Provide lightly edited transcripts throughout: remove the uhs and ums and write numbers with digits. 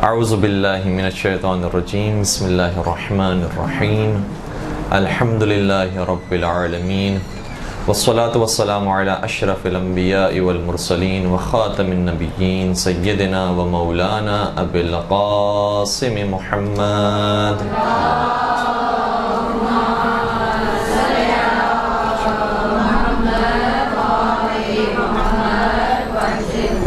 اعوذ باللہ من الشیطان الرجیم بسم اللہ الرحمن الرحیم الحمد للہ رب العالمین والصلاة والسلام علی اشرف الانبیاء والمرسلین وخاتم النبیین سیدنا و مولانا ابی القاسم محمد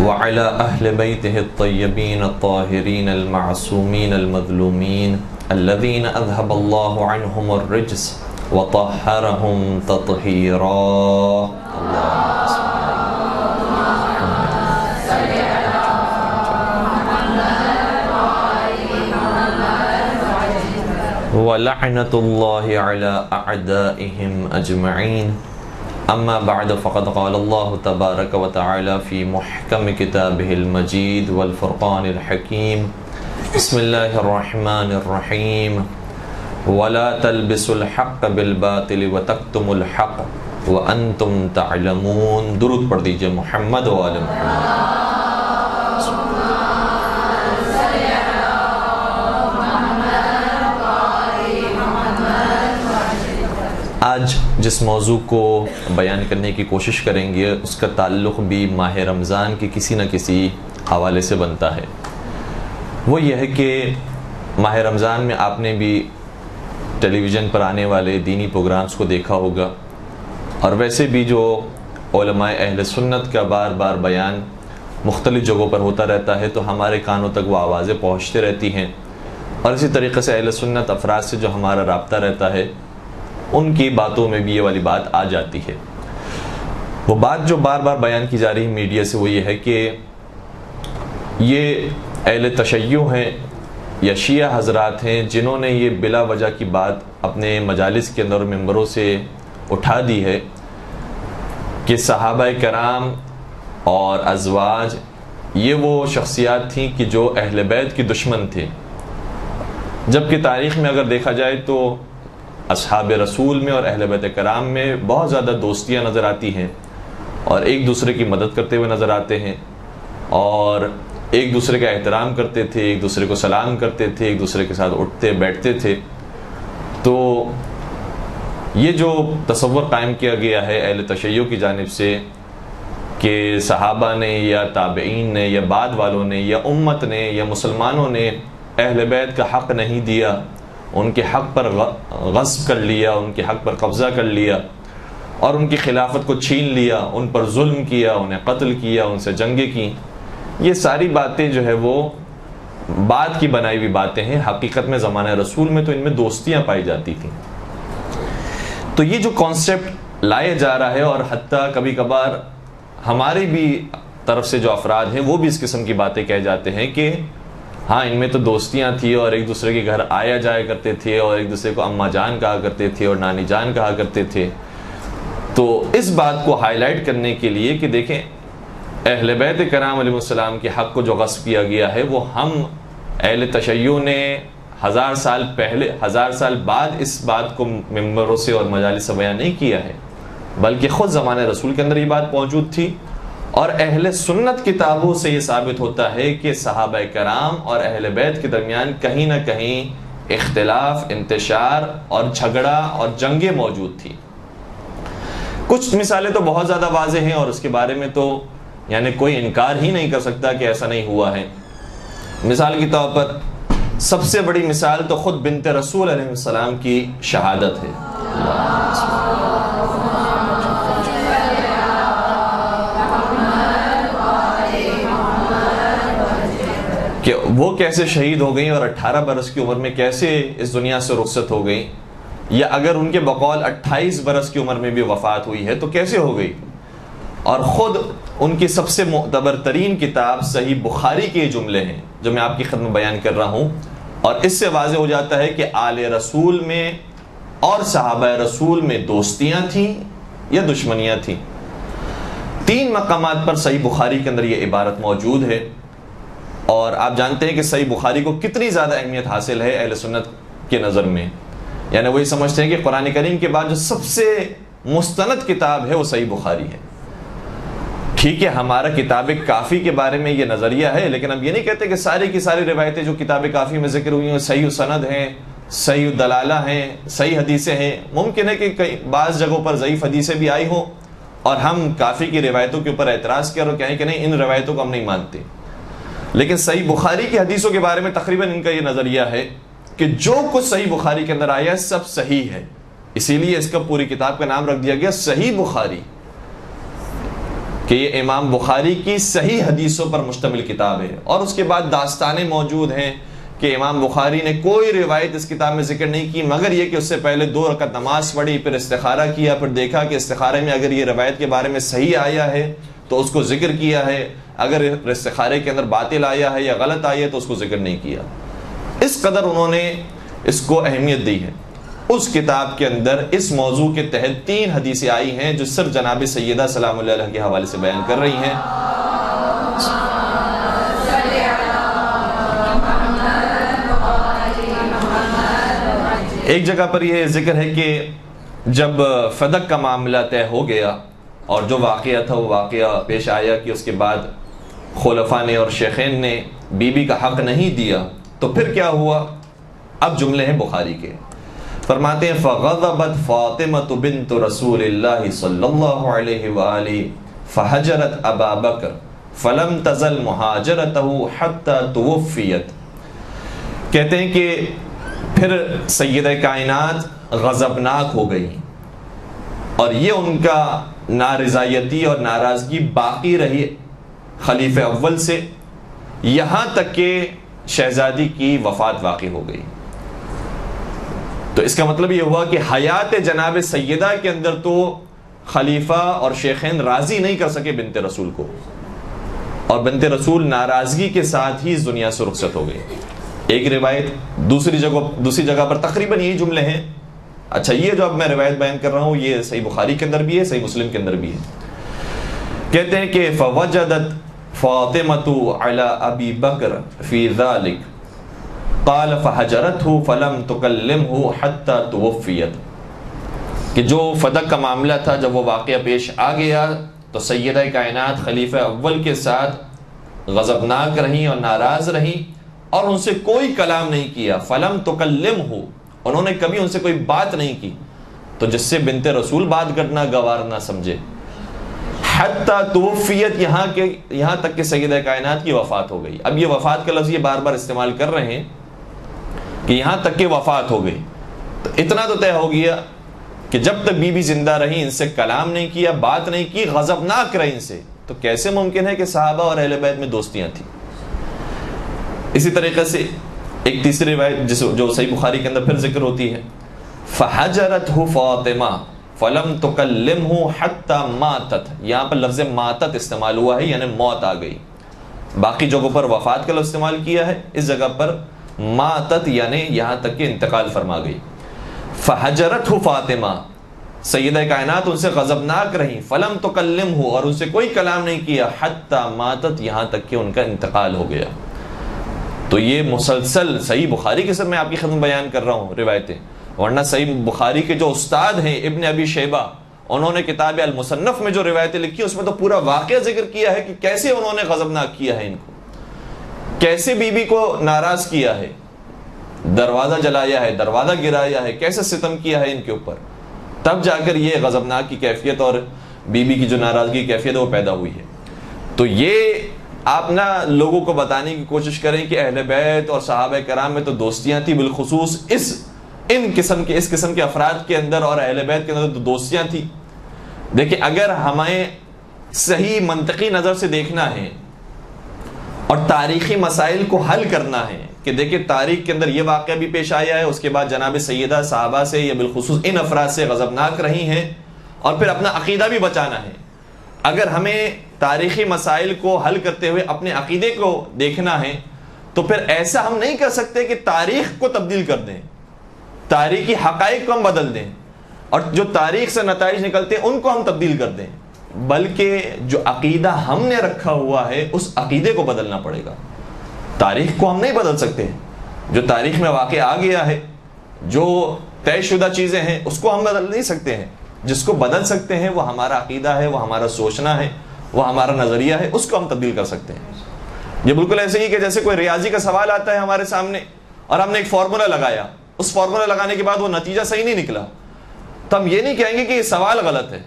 وعلى أهل بيته الطيبين الطاهرين المعصومين المظلومين الذين أذهب الله عنهم الرجس وطهرهم تطهيرا ولعنة الله على أعدائهم أجمعين. اما بعد فقد قال الله تبارك وتعالى في محكم كتابه المجيد والفرقان الحكيم بسم الله الرحمن الرحيم ولا تلبسوا الحق بالباطل وتكتموا الحق وانتم تعلمون. درود پڑھ دیجئے محمد و آل محمد. آج جس موضوع کو بیان کرنے کی کوشش کریں گے اس کا تعلق بھی ماہ رمضان کے کسی نہ کسی حوالے سے بنتا ہے. وہ یہ ہے کہ ماہ رمضان میں آپ نے بھی ٹیلی ویژن پر آنے والے دینی پروگرامز کو دیکھا ہوگا، اور ویسے بھی جو علماء اہل سنت کا بار بار بیان مختلف جگہوں پر ہوتا رہتا ہے تو ہمارے کانوں تک وہ آوازیں پہنچتے رہتی ہیں، اور اسی طریقے سے اہل سنت افراد سے جو ہمارا رابطہ رہتا ہے ان کی باتوں میں بھی یہ والی بات آ جاتی ہے. وہ بات جو بار بار بیان کی جا رہی ہے میڈیا سے وہ یہ ہے کہ یہ اہل تشیع ہیں یا شیعہ حضرات ہیں جنہوں نے یہ بلا وجہ کی بات اپنے مجالس کے اندر ممبروں سے اٹھا دی ہے کہ صحابہ کرام اور ازواج یہ وہ شخصیات تھیں کہ جو اہل بیت کی دشمن تھے، جبکہ تاریخ میں اگر دیکھا جائے تو اصحاب رسول میں اور اہل بیت کرام میں بہت زیادہ دوستیاں نظر آتی ہیں، اور ایک دوسرے کی مدد کرتے ہوئے نظر آتے ہیں، اور ایک دوسرے کا احترام کرتے تھے، ایک دوسرے کو سلام کرتے تھے، ایک دوسرے کے ساتھ اٹھتے بیٹھتے تھے. تو یہ جو تصور قائم کیا گیا ہے اہل تشیع کی جانب سے کہ صحابہ نے یا تابعین نے یا بعد والوں نے یا امت نے یا مسلمانوں نے اہل بیت کا حق نہیں دیا، ان کے حق پر غصب کر لیا، ان کے حق پر قبضہ کر لیا اور ان کی خلافت کو چھین لیا، ان پر ظلم کیا، انہیں قتل کیا، ان سے جنگیں کی، یہ ساری باتیں جو ہے وہ بعد کی بنائی ہوئی باتیں ہیں. حقیقت میں زمانہ رسول میں تو ان میں دوستیاں پائی جاتی تھیں. تو یہ جو کانسیپٹ لایا جا رہا ہے، اور حتیٰ کبھی کبھار ہماری بھی طرف سے جو افراد ہیں وہ بھی اس قسم کی باتیں کہہ جاتے ہیں کہ ہاں ان میں تو دوستیاں تھیں اور ایک دوسرے کے گھر آیا جایا کرتے تھے اور ایک دوسرے کو اماں جان کہا کرتے تھے اور نانی جان کہا کرتے تھے. تو اس بات کو ہائی لائٹ کرنے کے لیے کہ دیکھیں اہل بیت کرام علیہ السلام کے حق کو جو غصب کیا گیا ہے وہ ہم اہل تشیع نے 1000 سال پہلے 1000 سال بعد اس بات کو ممبروں سے اور مجالس سے بیان نہیں کیا ہے، بلکہ خود زمانہ رسول کے اندر یہ بات موجود تھی. اور اہل سنت کتابوں سے یہ ثابت ہوتا ہے کہ صحابہ کرام اور اہل بیت کے درمیان کہیں نہ کہیں اختلاف، انتشار اور جھگڑا اور جنگیں موجود تھی. کچھ مثالیں تو بہت زیادہ واضح ہیں اور اس کے بارے میں تو یعنی کوئی انکار ہی نہیں کر سکتا کہ ایسا نہیں ہوا ہے. مثال کے طور پر سب سے بڑی مثال تو خود بنت رسول علیہ السلام کی شہادت ہے. کہ وہ کیسے شہید ہو گئیں اور 18 برس کی عمر میں کیسے اس دنیا سے رخصت ہو گئیں، یا اگر ان کے بقول 28 برس کی عمر میں بھی وفات ہوئی ہے تو کیسے ہو گئی. اور خود ان کی سب سے معتبر ترین کتاب صحیح بخاری کے جملے ہیں جو میں آپ کی خدمت بیان کر رہا ہوں، اور اس سے واضح ہو جاتا ہے کہ آل رسول میں اور صحابہ رسول میں دوستیاں تھیں یا دشمنیاں تھیں. 3 مقامات پر صحیح بخاری کے اندر یہ عبارت موجود ہے، اور آپ جانتے ہیں کہ صحیح بخاری کو کتنی زیادہ اہمیت حاصل ہے اہل سنت کے نظر میں. یعنی وہی سمجھتے ہیں کہ قرآن کریم کے بعد جو سب سے مستند کتاب ہے وہ صحیح بخاری ہے. ٹھیک ہے ہمارا کتاب کافی کے بارے میں یہ نظریہ ہے، لیکن ہم یہ نہیں کہتے کہ ساری کی ساری روایتیں جو کتاب کافی میں ذکر ہوئی ہیں صحیح سند ہیں، صحیح دلالہ ہیں، صحیح حدیثیں ہیں۔ ممکن ہے کہ بعض جگہوں پر ضعیف حدیثیں بھی آئی ہوں اور ہم کافی کی روایتوں کے اوپر اعتراض کر اور کہیں کہ نہیں ان روایتوں کو ہم نہیں مانتے، لیکن صحیح بخاری کی حدیثوں کے بارے میں تقریباً ان کا یہ نظریہ ہے کہ جو کچھ صحیح بخاری کے اندر آیا ہے سب صحیح ہے، اسی لیے اس کا پوری کتاب کا نام رکھ دیا گیا صحیح بخاری، کہ یہ امام بخاری کی صحیح حدیثوں پر مشتمل کتاب ہے۔ اور اس کے بعد داستانیں موجود ہیں کہ امام بخاری نے کوئی روایت اس کتاب میں ذکر نہیں کی مگر یہ کہ اس سے پہلے 2 رکعت نماز پڑھی، پھر استخارہ کیا، پھر دیکھا کہ استخارے میں اگر یہ روایت کے بارے میں صحیح آیا ہے تو اس کو ذکر کیا ہے، اگر استخارے کے اندر باطل آیا ہے یا غلط آیا ہے تو اس کو ذکر نہیں کیا۔ اس قدر انہوں نے اس کو اہمیت دی ہے۔ اس کتاب کے اندر اس موضوع کے تحت 3 حدیثیں آئی ہیں جو صرف جناب سیدہ سلام اللہ علیہ کے حوالے سے بیان کر رہی ہیں۔ ایک جگہ پر یہ ذکر ہے کہ جب فدق کا معاملہ طے ہو گیا اور جو واقعہ تھا وہ واقعہ پیش آیا کہ اس کے بعد خلفاء نے اور شیخین نے بی بی کا حق نہیں دیا تو پھر کیا ہوا؟ اب جملے ہیں بخاری کے، فرماتے ہیں فغضبت فاطمۃ بنت رسول اللہ صلی اللہ علیہ وآلہ فہجرت ابا بکر فلم تزل مہاجرتہ حتی توفیت۔ کہتے ہیں کہ پھر سیدہ کائنات غضبناک ہو گئی اور یہ ان کا نارضایتی اور ناراضگی باقی رہی خلیفہ اول سے یہاں تک کہ شہزادی کی وفات واقع ہو گئی۔ تو اس کا مطلب یہ ہوا کہ حیات جناب سیدہ کے اندر تو خلیفہ اور شیخین راضی نہیں کر سکے بنت رسول کو، اور بنت رسول ناراضگی کے ساتھ ہی اس دنیا سے رخصت ہو گئی۔ ایک روایت دوسری جگہ پر تقریباً یہی جملے ہیں۔ اچھا یہ جو اب میں روایت بیان کر رہا ہوں یہ صحیح بخاری کے اندر بھی ہے، صحیح مسلم کے اندر بھی ہے۔ کہتے ہیں کہ فوجدت فاطمۃ علی ابی بکر فی ذلک قال فحجرته فلم تکلمہ حتی توفیت، کہ جو فدق کا معاملہ تھا جب وہ واقعہ پیش آ گیا تو سیدہ کائنات خلیفہ اول کے ساتھ غضبناک رہیں اور ناراض رہیں اور ان سے کوئی کلام نہیں کیا۔ فلم تکلمہ، انہوں نے کبھی ان سے کوئی بات نہیں کی، تو جس سے بنت رسول بات کرنا گوار نہ سمجھے۔ حتی توفیت، یہاں تک کہ سیدہ کائنات کی وفات ہو گئی۔ اب یہ وفات کا لفظ یہ بار بار استعمال کر رہے ہیں کہ یہاں تک کہ وفات ہو گئی، تو اتنا تو طے ہو گیا کہ جب تک بی بی زندہ رہی ان سے کلام نہیں کیا، بات نہیں کی، غضبناک رہی ان سے، تو کیسے ممکن ہے کہ صحابہ اور اہل بیت میں دوستیاں تھیں؟ اسی طریقے سے ایک تیسری روایت جو صحیح بخاری کے اندر پھر ذکر ہوتی ہے، فحجرتہ فاطمہ فلم تکلمہ حتی ماتت، یہاں پر لفظ ماتت استعمال ہوا ہے یعنی موت آ گئی۔ باقی جگہوں پر وفات کا لفظ استعمال کیا ہے، اس جگہ پر ماتت یعنی یہاں تک کہ انتقال فرما گئی۔ فحجرتہ فاطمہ، سیدہ کائنات ان سے غضبناک رہیں، فلم تکلمہ، اور ان سے کوئی کلام نہیں کیا، حتی ماتت، یہاں تک کہ ان کا انتقال ہو گیا۔ تو یہ مسلسل صحیح بخاری کے سر میں آپ کی خدمت بیان کر رہا ہوں روایتیں، ورنہ صحیح بخاری کے جو استاد ہیں ابن ابی شیبہ، انہوں نے کتاب المصنف میں جو روایتیں لکھی اس میں تو پورا واقعہ ذکر کیا ہے کہ کیسے انہوں نے غضبناک کیا ہے ان کو، کیسے بی بی کو ناراض کیا ہے، دروازہ جلایا ہے، دروازہ گرایا ہے، کیسے ستم کیا ہے ان کے اوپر، تب جا کر یہ غضبناک کی کیفیت اور بی بی کی جو ناراضگی کی کیفیت ہے وہ پیدا ہوئی ہے۔ تو یہ آپ نہ لوگوں کو بتانے کی کوشش کریں کہ اہل بیت اور صحابہ کرام میں تو دوستیاں تھیں، بالخصوص اس قسم کے افراد کے اندر اور اہل بیت کے اندر تو دوستیاں تھیں۔ دیکھیں اگر ہمیں صحیح منطقی نظر سے دیکھنا ہے اور تاریخی مسائل کو حل کرنا ہے کہ دیکھیں تاریخ کے اندر یہ واقعہ بھی پیش آیا ہے، اس کے بعد جناب سیدہ صحابہ سے یا بالخصوص ان افراد سے غضبناک رہی ہیں، اور پھر اپنا عقیدہ بھی بچانا ہے۔ اگر ہمیں تاریخی مسائل کو حل کرتے ہوئے اپنے عقیدے کو دیکھنا ہے تو پھر ایسا ہم نہیں کر سکتے کہ تاریخ کو تبدیل کر دیں، تاریخی حقائق کو ہم بدل دیں اور جو تاریخ سے نتائج نکلتے ہیں ان کو ہم تبدیل کر دیں، بلکہ جو عقیدہ ہم نے رکھا ہوا ہے اس عقیدے کو بدلنا پڑے گا۔ تاریخ کو ہم نہیں بدل سکتے، جو تاریخ میں واقع آ گیا ہے، جو طے شدہ چیزیں ہیں اس کو ہم بدل نہیں سکتے ہیں، جس کو بدل سکتے ہیں وہ ہمارا عقیدہ ہے، وہ ہمارا سوچنا ہے، وہ ہمارا نظریہ ہے، اس کو ہم تبدیل کر سکتے ہیں. یہ بالکل ایسے ہی کہ جیسے کوئی ریاضی کا سوال آتا ہے ہمارے سامنے اور ہم نے ایک فارمولا لگایا، اس فارمولا لگانے کے بعد وہ نتیجہ صحیح نہیں نکلا، تو ہم یہ نہیں کہیں گے کہ یہ سوال غلط ہے.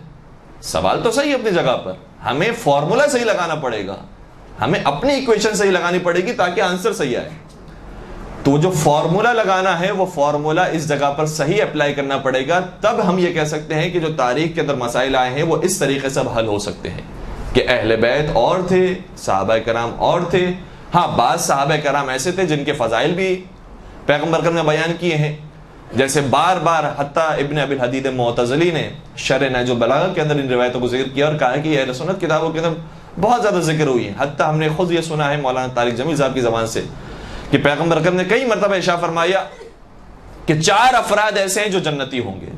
سوال تو صحیح ہے اپنی جگہ پر، ہمیں فارمولا صحیح لگانا پڑے گا، ہمیں اپنی ایکویشن صحیح لگانی پڑے گی تاکہ آنسر صحیح آئے. تو جو فارمولا لگانا ہے وہ فارمولا اس جگہ پر صحیح اپلائی کرنا پڑے گا، تب ہم یہ کہہ سکتے ہیں کہ جو تاریخ کے اندر مسائل آئے ہیں وہ اس طریقے سے حل ہو سکتے ہیں کہ اہل بیت اور تھے، صحابہ کرام اور تھے. ہاں بعض صحابہ کرام ایسے تھے جن کے فضائل بھی پیغمبر کرم نے بیان کیے ہیں، جیسے بار بار حتیٰ ابن ابی الحدید معتزلی نے شرح نہج البلاغہ کے اندر ان روایتوں کو ذکر کیا اور کہا کہ یہ اہل سنت کتابوں کے اندر بہت زیادہ ذکر ہوئی ہے. حتیٰ ہم نے خود یہ سنا ہے مولانا طارق جمیل صاحب کی زبان سے کہ پیغمبر اکرم نے کئی مرتبہ ارشاد فرمایا کہ 4 افراد ایسے ہیں جو جنتی ہوں گے.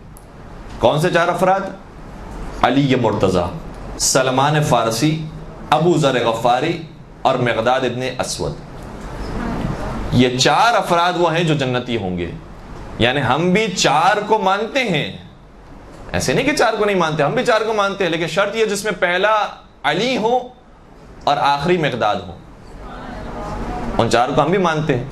کون سے 4 افراد؟ علی مرتضیٰ، سلمان فارسی، ابو ذر غفاری اور مقداد ابن اسود. یہ 4 افراد وہ ہیں جو جنتی ہوں گے. یعنی ہم بھی 4 کو مانتے ہیں، ایسے نہیں کہ 4 کو نہیں مانتے، ہم بھی 4 کو مانتے ہیں، لیکن شرط یہ جس میں پہلا علی ہو اور آخری مقداد ہو. ان 4 کو ہم بھی مانتے ہیں.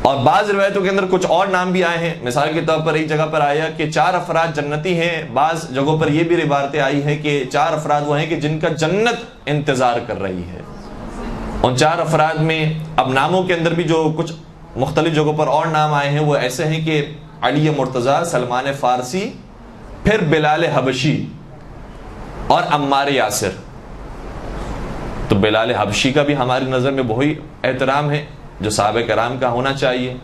اور بعض روایتوں کے اندر کچھ اور نام بھی آئے ہیں. مثال کے طور پر ایک جگہ پر آیا کہ 4 افراد جنتی ہیں. بعض جگہوں پر یہ بھی روایتیں آئی ہیں کہ 4 افراد وہ ہیں کہ جن کا جنت انتظار کر رہی ہے. ان 4 افراد میں اب ناموں کے اندر بھی جو کچھ مختلف جگہوں پر اور نام آئے ہیں وہ ایسے ہیں کہ علی مرتضیٰ، سلمان فارسی، پھر بلال حبشی اور عمار یاسر. تو بلال حبشی کا بھی ہماری نظر میں وہی احترام ہے جو صحابہ کرام کا ہونا چاہیے.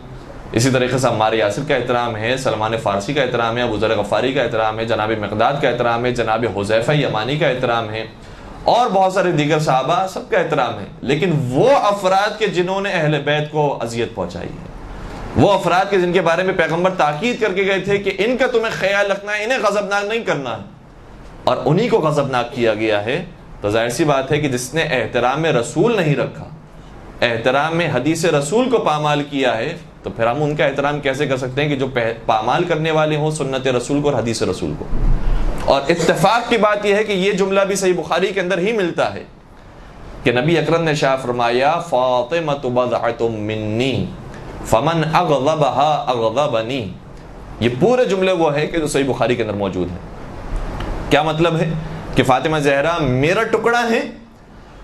اسی طریقے سے عمار یاسر کا احترام ہے، سلمان فارسی کا احترام ہے، ابو ذر غفاری کا احترام ہے، جناب مقداد کا احترام ہے، جناب حذیفہ یمانی کا احترام ہے، اور بہت سارے دیگر صحابہ سب کا احترام ہے. لیکن وہ افراد کے جنہوں نے اہل بیت کو اذیت پہنچائی ہے، وہ افراد کے جن کے بارے میں پیغمبر تاکید کر کے گئے تھے کہ ان کا تمہیں خیال رکھنا ہے، انہیں غضبناک نہیں کرنا ہے، اور انہی کو غضبناک کیا گیا ہے. تو ظاہر سی بات ہے کہ جس نے احترام رسول نہیں رکھا، احترام میں حدیث رسول کو پامال کیا ہے، تو پھر ہم ان کا احترام کیسے کر سکتے ہیں کہ جو پامال کرنے والے ہوں سنت رسول کو اور حدیث رسول کو. اور اتفاق کی بات یہ ہے کہ یہ جملہ بھی صحیح بخاری کے اندر ہی ملتا ہے کہ نبی اکرم نے ارشاد فرمایا فاطمۃ بضعۃ منی فمن اغضبها اغضبنی. یہ پورے جملے وہ ہے کہ جو صحیح بخاری کے اندر موجود ہیں. کیا مطلب ہے کہ فاطمہ زہرا میرا ٹکڑا ہے،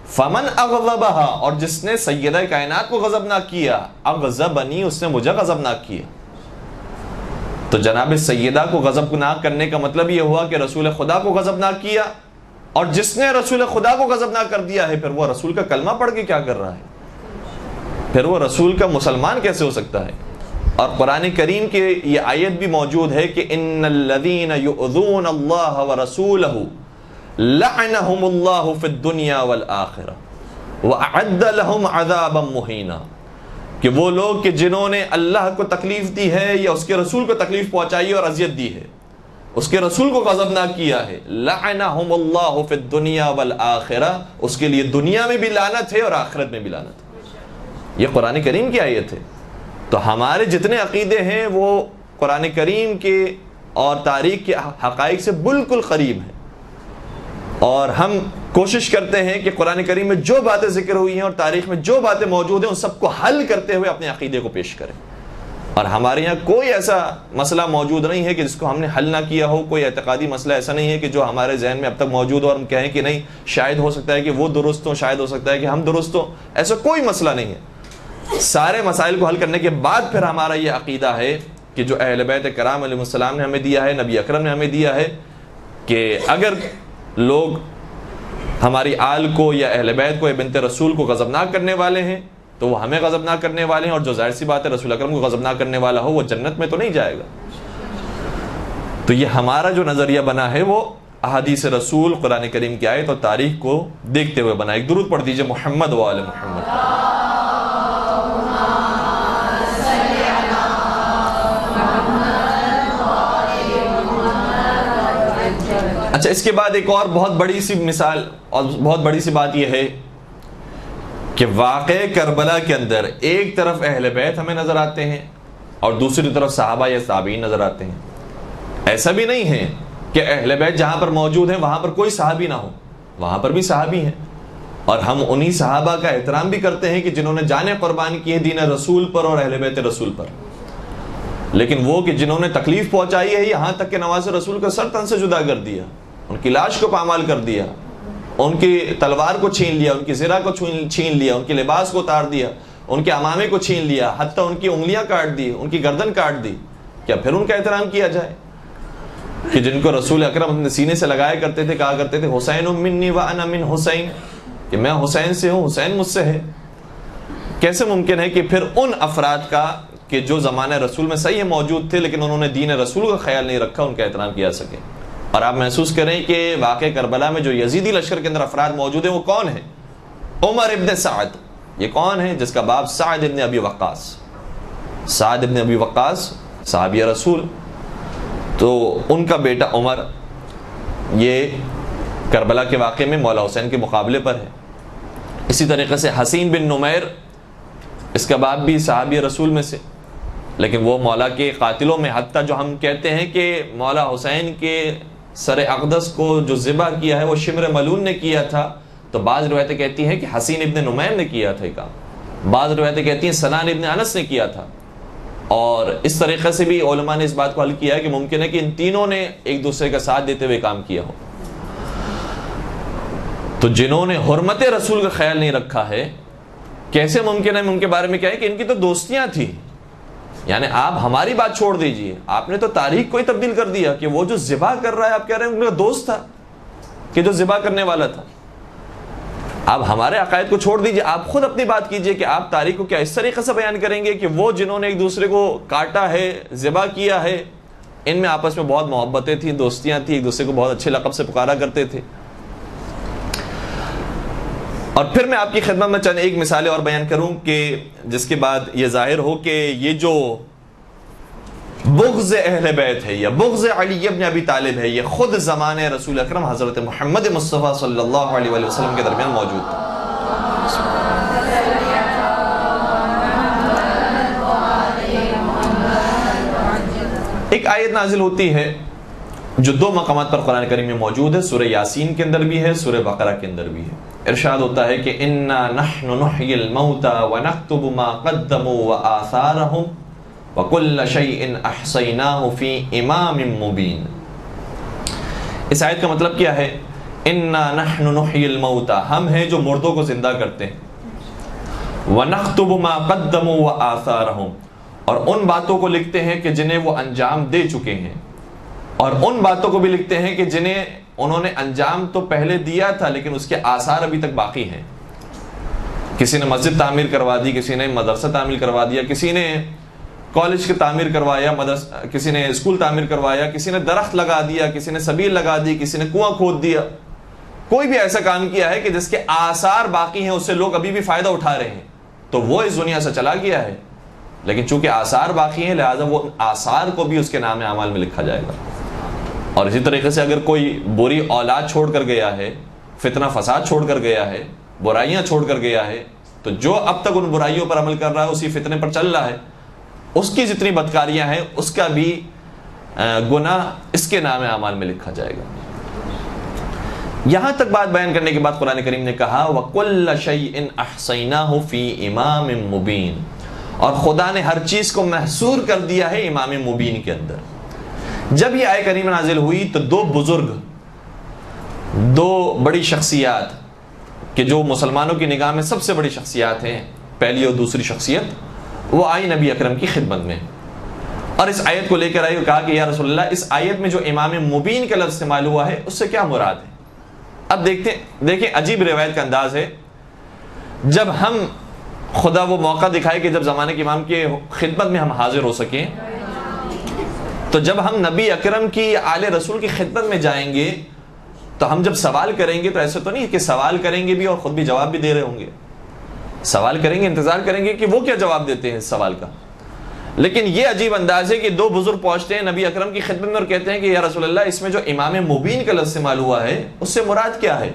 فمن اغضبها، اور جس نے سیدہ کائنات کو غضبناک کیا، اغضبنی، اس نے مجھے غضبناک کیا. تو جناب سیدہ کو غضبناک کرنے کا مطلب یہ ہوا کہ رسول خدا کو غضبناک کیا، اور جس نے رسول خدا کو غضبناک کر دیا ہے پھر وہ رسول کا کلمہ پڑھ کے کیا کر رہا ہے؟ پھر وہ رسول کا مسلمان کیسے ہو سکتا ہے؟ اور قرآن کریم کی یہ آیت بھی موجود ہے کہ ان الذین یؤذون اللہ ورسولہ لعنہم اللہ فی الدنیا والآخرہ وأعد لہم عذابا مہینا. کہ وہ لوگ کہ جنہوں نے اللہ کو تکلیف دی ہے یا اس کے رسول کو تکلیف پہنچائی اور اذیت دی ہے، اس کے رسول کو غضبناک کیا ہے، لعنہم اللہ فی الدنیا والآخرہ، اس کے لیے دنیا میں بھی لعنت ہے اور آخرت میں بھی لعنت ہے. یہ قرآن کریم کی آیت ہے. تو ہمارے جتنے عقیدے ہیں وہ قرآن کریم کے اور تاریخ کے حقائق سے بالکل قریب ہیں، اور ہم کوشش کرتے ہیں کہ قرآن کریم میں جو باتیں ذکر ہوئی ہیں اور تاریخ میں جو باتیں موجود ہیں ان سب کو حل کرتے ہوئے اپنے عقیدے کو پیش کریں. اور ہمارے یہاں کوئی ایسا مسئلہ موجود نہیں ہے کہ جس کو ہم نے حل نہ کیا ہو. کوئی اعتقادی مسئلہ ایسا نہیں ہے کہ جو ہمارے ذہن میں اب تک موجود ہو اور ہم کہیں کہ نہیں شاید ہو سکتا ہے کہ وہ درست ہوں، شاید ہو سکتا ہے کہ ہم درست ہوں. ایسا کوئی مسئلہ نہیں ہے. سارے مسائل کو حل کرنے کے بعد پھر ہمارا یہ عقیدہ ہے کہ جو اہل بیت کرام علیہ السلام نے ہمیں دیا ہے، نبی اکرم نے ہمیں دیا ہے، کہ اگر لوگ ہماری آل کو یا اہل بیت کو یا بنت رسول کو غضبناک کرنے والے ہیں تو وہ ہمیں غضبناک کرنے والے ہیں، اور جو ظاہر سی بات ہے رسول اکرم کو غضبناک کرنے والا ہو وہ جنت میں تو نہیں جائے گا. تو یہ ہمارا جو نظریہ بنا ہے وہ احادیث رسول، قرآن کریم کی آیت اور تاریخ کو دیکھتے ہوئے بنا. ایک درود پڑھ دیجئے محمد و آل محمد. اچھا، اس کے بعد ایک اور بہت بڑی سی مثال اور بہت بڑی سی بات یہ ہے کہ واقع کربلا کے اندر ایک طرف اہل بیت ہمیں نظر آتے ہیں اور دوسری طرف صحابہ یا تابعین نظر آتے ہیں. ایسا بھی نہیں ہے کہ اہل بیت جہاں پر موجود ہیں وہاں پر کوئی صحابی نہ ہو. وہاں پر بھی صحابی ہیں، اور ہم انہی صحابہ کا احترام بھی کرتے ہیں کہ جنہوں نے جانیں قربان کی ہے دین رسول پر اور اہل بیت رسول پر. لیکن وہ کہ جنہوں نے تکلیف پہنچائی ہے یہاں تک کہ نواز رسول کا سر تن سے جدا کر دیا، ان کی لاش کو پامال کر دیا، ان کی تلوار کو چھین لیا، ان کی زرہ کو چھین لیا، ان کے لباس کو اتار دیا، ان کے عمامے کو چھین لیا، حتیٰ ان کی انگلیاں کاٹ دی، ان کی گردن کاٹ دی، کیا پھر ان کا احترام کیا جائے؟ کہ جن کو رسول اکرم اپنے سینے سے لگایا کرتے تھے، کہا کرتے تھے حسین منی وانا من حسین، کہ میں حسین سے ہوں، حسین مجھ سے ہے. کیسے ممکن ہے کہ پھر ان افراد کا کہ جو زمانہ رسول میں صحیح موجود تھے لیکن انہوں نے دین رسول کا خیال نہیں رکھا، ان کا احترام کیا سکے؟ اور آپ محسوس کریں کہ واقع کربلا میں جو یزیدی لشکر کے اندر افراد موجود ہیں وہ کون ہیں؟ عمر ابن سعد. یہ کون ہے؟ جس کا باپ سعد ابن ابی وقاص. سعد ابن ابی وقاص صحابی رسول، تو ان کا بیٹا عمر یہ کربلا کے واقعے میں مولا حسین کے مقابلے پر ہے. اسی طریقے سے حسین بن نمیر، اس کا باپ بھی صحابی رسول میں سے، لیکن وہ مولا کے قاتلوں میں، حتیٰ جو ہم کہتے ہیں کہ مولا حسین کے سر اقدس کو جو ذبح کیا ہے وہ شمر ملون نے کیا تھا، تو بعض روایتیں کہتی ہیں کہ حسین ابن نمیر نے کیا تھا یہ کام، بعض روایتیں کہتی ہیں سنان ابن انس نے کیا تھا. اور اس طریقے سے بھی علماء نے اس بات کو حل کیا ہے کہ ممکن ہے کہ ان تینوں نے ایک دوسرے کا ساتھ دیتے ہوئے کام کیا ہو. تو جنہوں نے حرمت رسول کا خیال نہیں رکھا ہے، کیسے ممکن ہے؟ ان کے بارے میں کیا ہے کہ ان کی تو دوستیاں تھیں. یعنی آپ ہماری بات چھوڑ دیجئے، آپ نے تو تاریخ کو ہی تبدیل کر دیا کہ وہ جو ذبح کر رہا ہے آپ کہہ رہے ہیں ان کا دوست تھا کہ جو ذبح کرنے والا تھا. آپ ہمارے عقائد کو چھوڑ دیجئے، آپ خود اپنی بات کیجئے کہ آپ تاریخ کو کیا اس طریقے سے بیان کریں گے کہ وہ جنہوں نے ایک دوسرے کو کاٹا ہے، ذبح کیا ہے، ان میں آپس میں بہت محبتیں تھیں، دوستیاں تھیں، ایک دوسرے کو بہت اچھے لقب سے پکارا کرتے تھے. اور پھر میں آپ کی خدمت میں چند ایک مثالیں اور بیان کروں کہ جس کے بعد یہ ظاہر ہو کہ یہ جو بغض اہل بیت ہے یا بغض علی ابن ابی طالب ہے، یہ خود زمانے رسول اکرم حضرت محمد مصطفیٰ صلی اللہ علیہ وآلہ وسلم کے درمیان موجود تھا. ایک آیت نازل ہوتی ہے جو دو مقامات پر قرآن کریم میں موجود ہے، سورہ یاسین کے اندر بھی ہے، سورہ بقرہ کے اندر بھی ہے. ارشاد ہوتا ہے کہ انا نحن نحیی الموتى ونکتب ما قدموا وآثارهم وکل شیء احصیناہ فی امام مبین. اس آیت کا مطلب کیا ہے؟ انا نحن نحیی الموتى، ہم ہیں جو مردوں کو زندہ کرتے ہیں، ونکتب ما قدموا وآثارهم، اور ان باتوں کو لکھتے ہیں کہ جنہیں وہ انجام دے چکے ہیں، اور ان باتوں کو بھی لکھتے ہیں کہ جنہیں انہوں نے انجام تو پہلے دیا تھا لیکن اس کے آثار ابھی تک باقی ہیں. کسی نے مسجد تعمیر کروا دی، کسی نے مدرسہ تعمیر کروا دیا، کسی نے کالج کی تعمیر کروایا، کسی نے اسکول تعمیر کروایا، کسی نے درخت لگا دیا، کسی نے سبیل لگا دی، کسی نے کنواں کھود دیا. کوئی بھی ایسا کام کیا ہے کہ جس کے آثار باقی ہیں، اس سے لوگ ابھی بھی فائدہ اٹھا رہے ہیں، تو وہ اس دنیا سے چلا گیا ہے. لیکن چونکہ آثار باقی ہیں لہٰذا وہ آثار کو بھی اس کے نام اعمال میں لکھا جائے گا. اور اسی طریقے سے اگر کوئی بری اولاد چھوڑ کر گیا ہے، فتنہ فساد چھوڑ کر گیا ہے، برائیاں چھوڑ کر گیا ہے، تو جو اب تک ان برائیوں پر عمل کر رہا ہے، اسی فتنے پر چل رہا ہے، اس کی جتنی بدکاریاں ہیں اس کا بھی گناہ اس کے نام اعمال میں لکھا جائے گا. یہاں تک بات بیان کرنے کے بعد قرآن کریم نے کہا وَكُلَّ شَيْءٍ أَحْصَيْنَاهُ فِي إِمَامٍ مُبِينٍ، اور خدا نے ہر چیز کو محصور کر دیا ہے امام مبین کے اندر. جب یہ آیت کریمہ نازل ہوئی تو دو بزرگ، دو بڑی شخصیات کہ جو مسلمانوں کی نگاہ میں سب سے بڑی شخصیات ہیں، پہلی اور دوسری شخصیت، وہ آئی نبی اکرم کی خدمت میں اور اس آیت کو لے کر آئی اور کہا کہ یا رسول اللہ، اس آیت میں جو امام مبین کا لفظ استعمال ہوا ہے اس سے کیا مراد ہے؟ اب دیکھیں عجیب روایت کا انداز ہے. جب ہم خدا وہ موقع دکھائے کہ جب زمانے کے امام کی خدمت میں ہم حاضر ہو سکیں، تو جب ہم نبی اکرم کی آل رسول کی خدمت میں جائیں گے تو ہم جب سوال کریں گے تو ایسے تو نہیں کہ سوال کریں گے بھی اور خود بھی جواب بھی دے رہے ہوں گے. سوال کریں گے، انتظار کریں گے کہ وہ کیا جواب دیتے ہیں اس سوال کا. لیکن یہ عجیب انداز ہے کہ دو بزرگ پہنچتے ہیں نبی اکرم کی خدمت میں اور کہتے ہیں کہ یا رسول اللہ، اس میں جو امام مبین کا لفظ استعمال ہوا ہے اس سے مراد کیا ہے؟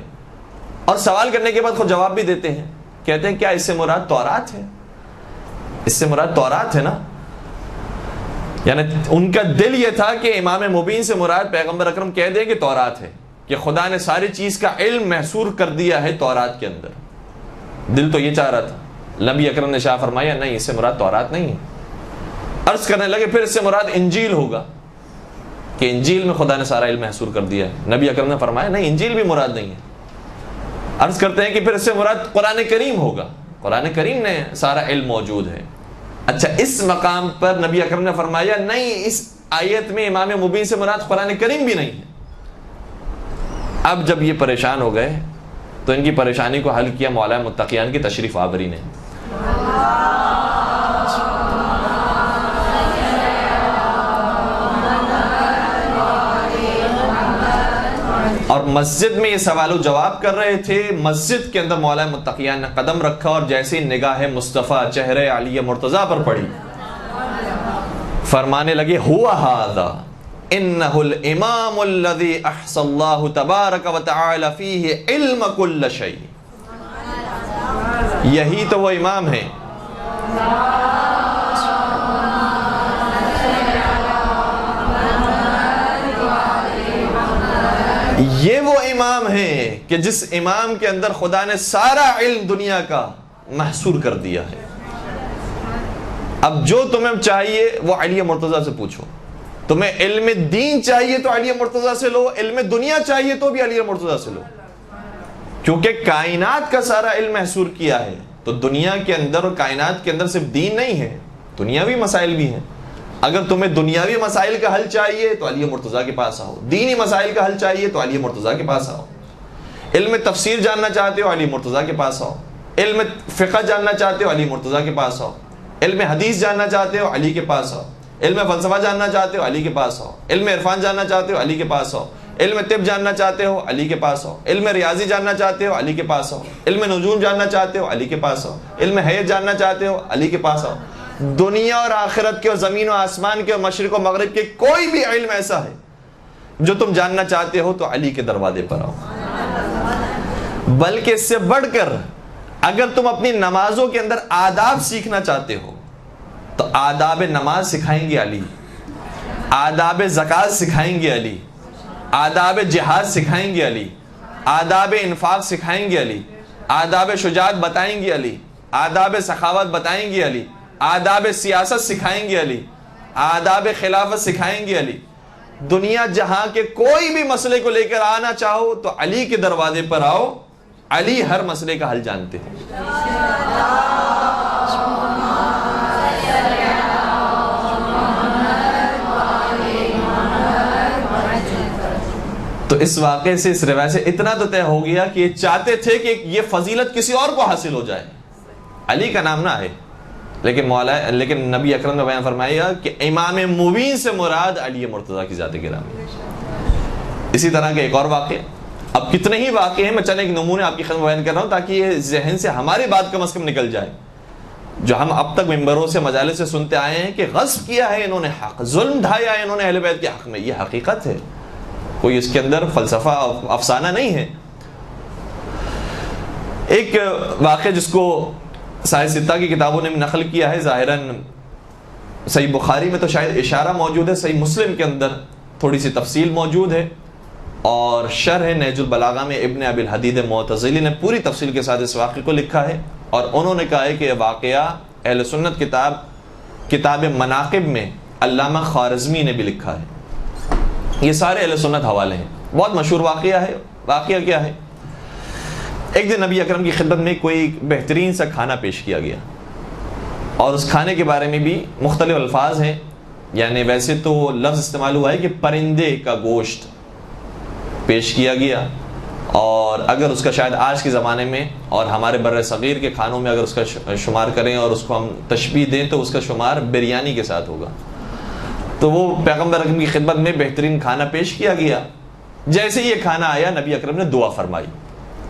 اور سوال کرنے کے بعد خود جواب بھی دیتے ہیں، کہتے ہیں کیا اس سے مراد تورات ہے؟ اس سے مراد تورات ہے نا. یعنی ان کا دل یہ تھا کہ امام مبین سے مراد پیغمبر اکرم کہہ دیں کہ تورات ہے. کہ خدا نے ساری چیز کا علم محصور کر دیا ہے تورات کے اندر. دل تو یہ چاہ رہا تھا. نبی اکرم نے شاہ فرمایا نہیں، اس سے مراد تورات نہیں ہے. عرض کرنے لگے پھر اس سے مراد انجیل ہوگا کہ انجیل میں خدا نے سارا علم محصور کر دیا ہے. نبی اکرم نے فرمایا نہیں، انجیل بھی مراد نہیں ہے. عرض کرتے ہیں کہ پھر اس سے مراد قرآن کریم ہوگا، قرآن کریم نے سارا علم موجود ہے. اچھا، اس مقام پر نبی اکرم نے فرمایا نہیں، اس آیت میں امام مبین سے مراد قرآن کریم بھی نہیں ہے. اب جب یہ پریشان ہو گئے تو ان کی پریشانی کو حل کیا مولا متقیان کی تشریف آوری نے. اور مسجد میں یہ سوال و جواب کر رہے تھے. مسجد کے اندر مولا متقیان نے قدم رکھا اور جیسے نگاہ مصطفیٰ چہرے علی مرتضیٰ پر پڑی، فرمانے لگے ہوا ھذا انہ الامام الذی احصى اللہ تبارک و تعالی فیہ علم کل شیء. یہی تو وہ امام ہے یہ وہ امام ہے کہ جس امام کے اندر خدا نے سارا علم دنیا کا محصور کر دیا ہے. اب جو تمہیں چاہیے وہ علی مرتضیٰ سے پوچھو. تمہیں علم دین چاہیے تو علی مرتضیٰ سے لو، علم دنیا چاہیے تو بھی علی مرتضیٰ سے لو، کیونکہ کائنات کا سارا علم محصور کیا ہے. تو دنیا کے اندر اور کائنات کے اندر صرف دین نہیں ہے، دنیاوی مسائل بھی ہیں. اگر تمہیں دنیاوی مسائل کا حل چاہیے تو علی مرتضیٰ کے پاس آؤ، دینی مسائل کا حل چاہیے تو علی مرتضیٰ کے پاس آؤ. علم تفسیر جاننا چاہتے ہو علی مرتضیٰ کے پاس آؤ. علم فقہ جاننا چاہتے ہو علی مرتضیٰ کے پاس آؤ. علم حدیث جاننا چاہتے ہو علی کے پاس آؤ. علم فلسفہ جاننا چاہتے ہو علی کے پاس آؤ. علم عرفان جاننا چاہتے ہو علی کے پاس آؤ. علم طب جاننا چاہتے ہو علی کے پاس آؤ. علم ریاضی جاننا چاہتے ہو علی کے پاس آؤ. علم نجوم جاننا چاہتے ہو علی کے پاس آؤ. علم حیض جاننا چاہتے ہو علی کے پاس آؤ. دنیا اور آخرت کے اور زمین و آسمان کے اور مشرق و مغرب کے کوئی بھی علم ایسا ہے جو تم جاننا چاہتے ہو تو علی کے دروازے پر آؤ. بلکہ اس سے بڑھ کر اگر تم اپنی نمازوں کے اندر آداب سیکھنا چاہتے ہو تو آداب نماز سکھائیں گے علی، آداب زکوٰۃ سکھائیں گے علی، آداب جہاد سکھائیں گے علی، آداب انفاق سکھائیں گے علی، آداب شجاعت بتائیں گے علی، آداب سخاوت بتائیں گے علی، آداب سیاست سکھائیں گے علی، آداب خلافت سکھائیں گے علی. دنیا جہاں کے کوئی بھی مسئلے کو لے کر آنا چاہو تو علی کے دروازے پر آؤ، علی ہر مسئلے کا حل جانتے ہیں. تو اس واقعے سے، اس روایت سے اتنا تو طے ہو گیا کہ یہ چاہتے تھے کہ یہ فضیلت کسی اور کو حاصل ہو جائے، علی کا نام نہ آئے. لیکن نبی اکرم نے بیان فرمایا کہ امام مبین سے مراد علی مرتضیٰ کی ذات گرامی. اسی طرح کے ایک اور واقعہ، اب کتنے ہی واقعے ہیں، میں چند ایک نمونے آپ کی خدمت بیان کر رہا ہوں تاکہ یہ ذہن سے ہماری بات کم از کم نکل جائے. جو ہم اب تک ممبروں سے مجالس سے سنتے آئے ہیں کہ غصب کیا ہے انہوں نے حق، ظلم ڈھایا ہے انہوں نے اہل بیت کے حق میں، یہ حقیقت ہے، کوئی اس کے اندر فلسفہ افسانہ نہیں ہے. ایک واقعہ جس کو صحیح ستہ کی کتابوں نے نقل کیا ہے، ظاہراً صحیح بخاری میں تو شاید اشارہ موجود ہے، صحیح مسلم کے اندر تھوڑی سی تفصیل موجود ہے، اور شرح نہج البلاغہ میں ابن ابی الحدید معتزلی نے پوری تفصیل کے ساتھ اس واقعے کو لکھا ہے. اور انہوں نے کہا ہے کہ یہ واقعہ اہل سنت کتاب مناقب میں علامہ خوارزمی نے بھی لکھا ہے. یہ سارے اہل سنت حوالے ہیں، بہت مشہور واقعہ ہے. واقعہ کیا ہے؟ ایک دن نبی اکرم کی خدمت میں کوئی بہترین سا کھانا پیش کیا گیا، اور اس کھانے کے بارے میں بھی مختلف الفاظ ہیں. یعنی ویسے تو لفظ استعمال ہوا ہے کہ پرندے کا گوشت پیش کیا گیا، اور اگر اس کا شاید آج کے زمانے میں اور ہمارے بر صغیر کے کھانوں میں اگر اس کا شمار کریں اور اس کو ہم تشبیہ دیں تو اس کا شمار بریانی کے ساتھ ہوگا. تو وہ پیغمبر اکرم کی خدمت میں بہترین کھانا پیش کیا گیا. جیسے یہ کھانا آیا نبی اکرم نے دعا فرمائی.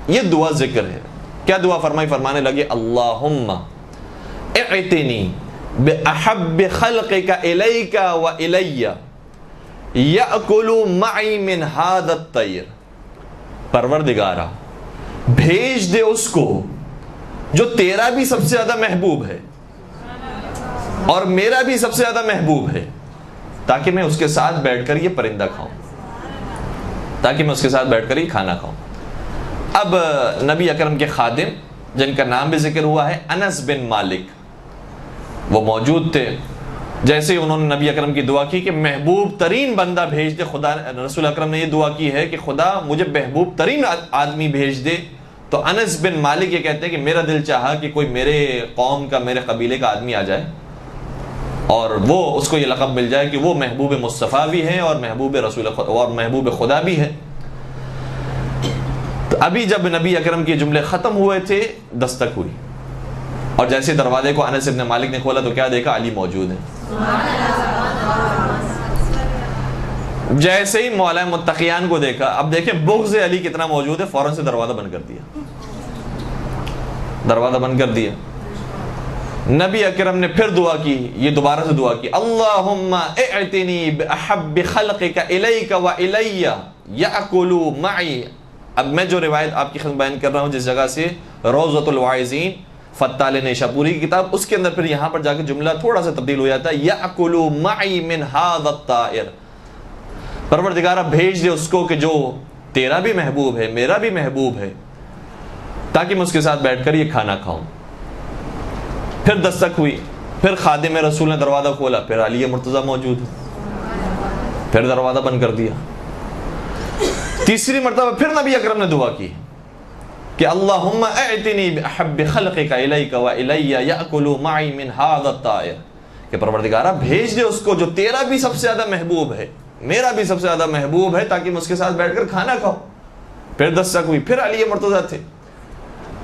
یہ دعا ذکر ہے. کیا دعا فرمائی؟ فرمانے لگے اللہم اعتنی بأحب خلقک الیک و الی یأکل معی من ھذا الطیر. پروردگارا بھیج دے اس کو جو تیرا بھی سب سے زیادہ محبوب ہے اور میرا بھی سب سے زیادہ محبوب ہے، تاکہ میں اس کے ساتھ بیٹھ کر یہ پرندہ کھاؤں. تاکہ میں اس کے ساتھ بیٹھ کر ہی کھانا کھاؤں۔ اب نبی اکرم کے خادم جن کا نام بھی ذکر ہوا ہے انس بن مالک، وہ موجود تھے۔ جیسے انہوں نے نبی اکرم کی دعا کی کہ محبوب ترین بندہ بھیج دے، خدا رسول اکرم نے یہ دعا کی ہے کہ خدا مجھے محبوب ترین آدمی بھیج دے، تو انس بن مالک یہ کہتے ہیں کہ میرا دل چاہا کہ کوئی میرے قوم کا، میرے قبیلے کا آدمی آ جائے اور وہ اس کو یہ لقب مل جائے کہ وہ محبوب مصطفیٰ بھی ہے اور محبوب رسول اور محبوب خدا بھی ہے۔ تو ابھی جب نبی اکرم کے جملے ختم ہوئے تھے دستک ہوئی، اور جیسے دروازے کو انس بن مالک نے کھولا تو کیا دیکھا؟ علی موجود ہے۔ جیسے ہی مولا متقیان کو دیکھا، اب دیکھیں بغض علی کتنا موجود ہے، فوراً سے دروازہ بند کر دیا، دروازہ بند کر دیا۔ نبی اکرم نے پھر دعا کی، یہ دوبارہ سے دعا کی، اللہم اعتنی بأحب خلقک الیک و الی یأکلوا معی۔ اب میں جو روایت آپ کی خدمت بیان کر رہا ہوں جس جگہ سے، روضۃ الواعظین فتح نیشاپوری کی کتاب، اس کے اندر پھر یہاں پر جا کے جملہ تھوڑا سا تبدیل ہو جاتا ہے، یأکلوا معی من ھذا الطائر، پروردگارہ بھیج دے اس کو کہ جو تیرا بھی محبوب ہے، میرا بھی محبوب ہے، تاکہ میں اس کے ساتھ بیٹھ کر یہ کھانا کھاؤں۔ پھر دستک ہوئی، پھر خادم رسول نے دروازہ کھولا، پھر علی مرتضیٰ موجود ہے، پھر دروازہ بند کر دیا۔ تیسری مرتبہ پھر نبی اکرم نے دعا کی کہ اللہم اعتنی بأحب خلقک الیک و الی یأکلوا معی من ھذا الطائر، کہ پروردگارہ بھیج دے اس کو جو تیرا بھی سب سے زیادہ محبوب ہے، میرا بھی سب سے زیادہ محبوب ہے، تاکہ میں اس کے ساتھ بیٹھ کر کھانا کھاؤں۔ پھر دستک ہوئی، پھر علی مرتضیٰ تھے۔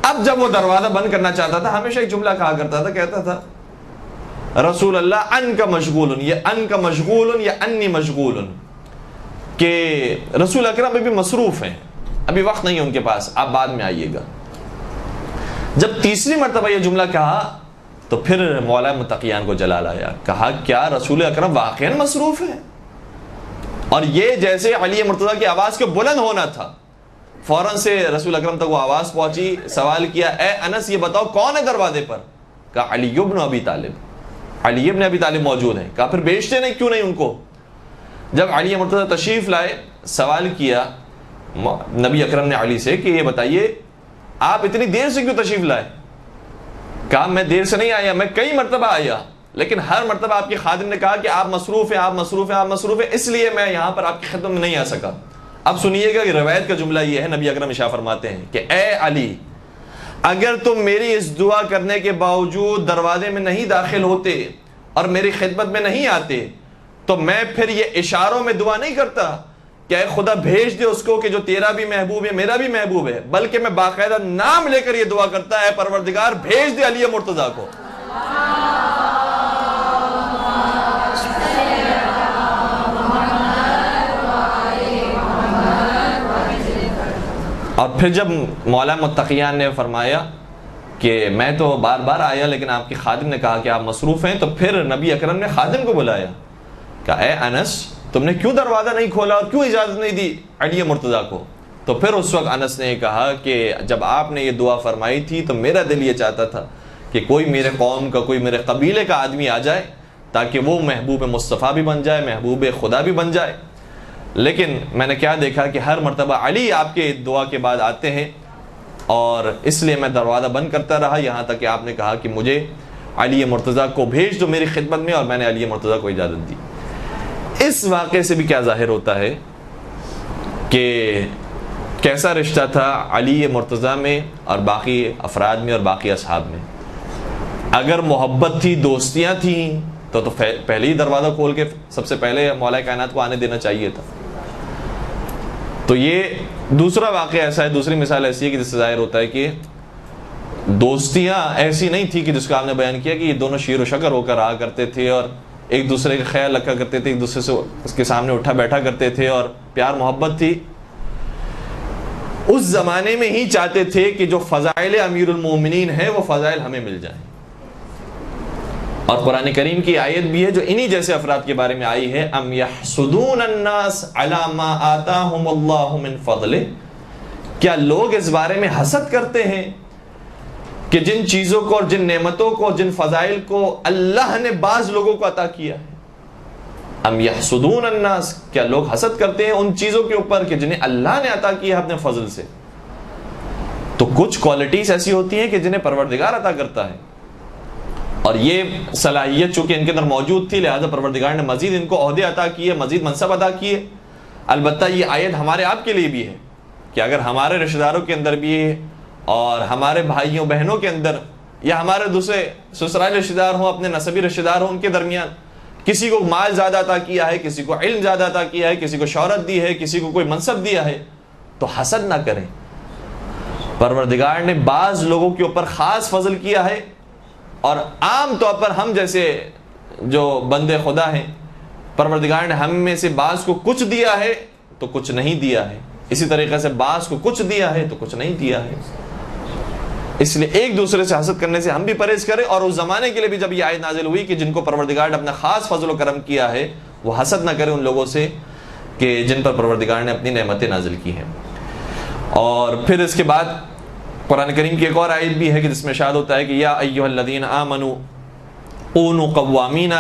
اب جب وہ دروازہ بند کرنا چاہتا تھا، ہمیشہ ایک جملہ کہا کرتا تھا، کہتا تھا رسول اللہ ان کا مشغول، یہ ان کا مشغول یا انی مشغول، کہ رسول اکرم ابھی مصروف ہیں، ابھی وقت نہیں ہے ان کے پاس، آپ بعد میں آئیے گا۔ جب تیسری مرتبہ یہ جملہ کہا تو پھر مولا متقیان کو جلال آیا، کہا کیا رسول اکرم واقعا مصروف ہے؟ اور یہ جیسے علی مرتضیٰ کی آواز کے بلند ہونا تھا، فوراً سے رسول اکرم تک وہ آواز پہنچی، سوال کیا، اے انس یہ بتاؤ کون ہے دروازے پر؟ کہا علی بن ابی طالب، علی بن ابی طالب موجود ہیں۔ کہا پھر بیچتے نہیں کیوں نہیں ان کو؟ جب علی مرتضیٰ تشریف لائے، سوال کیا نبی اکرم نے علی سے کہ یہ بتائیے آپ اتنی دیر سے کیوں تشریف لائے؟ کہا میں دیر سے نہیں آیا، میں کئی مرتبہ آیا، لیکن ہر مرتبہ آپ کے خادم نے کہا کہ آپ مصروف ہیں، آپ مصروف ہیں، آپ مصروف ہیں، اس لیے میں یہاں پر آپ کی خدمت میں نہیں آ سکا۔ اب سنیے گا کہ روایت کا جملہ یہ ہے، نبی اکرم ارشاد فرماتے ہیں کہ اے علی، اگر تم میری اس دعا کرنے کے باوجود دروازے میں نہیں داخل ہوتے اور میری خدمت میں نہیں آتے تو میں پھر یہ اشاروں میں دعا نہیں کرتا کہ اے خدا بھیج دے اس کو کہ جو تیرا بھی محبوب ہے، میرا بھی محبوب ہے، بلکہ میں باقاعدہ نام لے کر یہ دعا کرتا ہے، پروردگار بھیج دے علی مرتضیٰ کو۔ اور پھر جب مولا متقیان نے فرمایا کہ میں تو بار بار آیا لیکن آپ کے خادم نے کہا کہ آپ مصروف ہیں، تو پھر نبی اکرم نے خادم کو بلایا، کہا اے انس تم نے کیوں دروازہ نہیں کھولا اور کیوں اجازت نہیں دی علی مرتضیٰ کو؟ تو پھر اس وقت انس نے کہا کہ جب آپ نے یہ دعا فرمائی تھی تو میرا دل یہ چاہتا تھا کہ کوئی میرے قوم کا، کوئی میرے قبیلے کا آدمی آ جائے تاکہ وہ محبوب مصطفیٰ بھی بن جائے، محبوب خدا بھی بن جائے، لیکن میں نے کیا دیکھا کہ ہر مرتبہ علی آپ کے دعا کے بعد آتے ہیں، اور اس لیے میں دروازہ بند کرتا رہا یہاں تک کہ آپ نے کہا کہ مجھے علی مرتضیٰ کو بھیج دو میری خدمت میں، اور میں نے علی مرتضیٰ کو اجازت دی۔ اس واقعے سے بھی کیا ظاہر ہوتا ہے کہ کیسا رشتہ تھا علی مرتضیٰ میں اور باقی افراد میں اور باقی اصحاب میں۔ اگر محبت تھی، دوستیاں تھیں، تو پہلے ہی دروازہ کھول کے سب سے پہلے مولا کائنات کو آنے دینا چاہیے تھا۔ تو یہ دوسرا واقعہ ایسا ہے، دوسری مثال ایسی ہے کہ جس سے ظاہر ہوتا ہے کہ دوستیاں ایسی نہیں تھی کہ جس کو آپ نے بیان کیا کہ یہ دونوں شیر و شکر ہو کر رہا کرتے تھے اور ایک دوسرے کا خیال رکھا کرتے تھے، ایک دوسرے سے اس کے سامنے اٹھا بیٹھا کرتے تھے اور پیار محبت تھی۔ اس زمانے میں ہی چاہتے تھے کہ جو فضائل امیر المومنین ہیں وہ فضائل ہمیں مل جائیں، اور قرآن کریم کی آیت بھی ہے جو انہی جیسے افراد کے بارے میں آئی ہے، ام یحسدون الناس علی ما آتاہم اللہ من فضلہ، کیا لوگ اس بارے میں حسد کرتے ہیں کہ جن چیزوں کو اور جن نعمتوں کو، جن فضائل کو اللہ نے بعض لوگوں کو عطا کیا ہے، ام یحسدون الناس، کیا لوگ حسد کرتے ہیں ان چیزوں کے اوپر کہ جنہیں اللہ نے عطا کی ہے اپنے فضل سے؟ تو کچھ کوالٹیز ایسی ہوتی ہیں کہ جنہیں پروردگار عطا کرتا ہے، اور یہ صلاحیت چونکہ ان کے اندر موجود تھی، لہذا پروردگار نے مزید ان کو عہدے عطا کیے، مزید منصب عطا کیے۔ البتہ یہ آیت ہمارے آپ کے لیے بھی ہے کہ اگر ہمارے رشتہ داروں کے اندر بھی ہے اور ہمارے بھائیوں بہنوں کے اندر یا ہمارے دوسرے سسرالی رشتہ دار ہوں، اپنے نسبی رشتہ دار ہوں، ان کے درمیان کسی کو مال زیادہ عطا کیا ہے، کسی کو علم زیادہ عطا کیا ہے، کسی کو شہرت دی ہے، کسی کو کوئی منصب دیا ہے، تو حسد نہ کریں۔ پروردگار نے بعض لوگوں کے اوپر خاص فضل کیا ہے، اور عام طور پر ہم جیسے جو بندے خدا ہیں، پروردگار نے ہم میں سے بعض کو کچھ دیا ہے تو کچھ نہیں دیا ہے، اسی طریقے سے بعض کو کچھ دیا ہے تو کچھ نہیں دیا ہے۔ اس لیے ایک دوسرے سے حسد کرنے سے ہم بھی پرہیز کریں، اور اس زمانے کے لیے بھی جب یہ آیت نازل ہوئی کہ جن کو پروردگار نے اپنا خاص فضل و کرم کیا ہے، وہ حسد نہ کریں ان لوگوں سے کہ جن پر پروردگار نے اپنی نعمتیں نازل کی ہیں۔ اور پھر اس کے بعد قرآن کریم کی ایک اور آیت بھی ہے کہ جس میں ارشاد ہوتا ہے کہ یا ایھا الذین آمنوا کونوا قوامین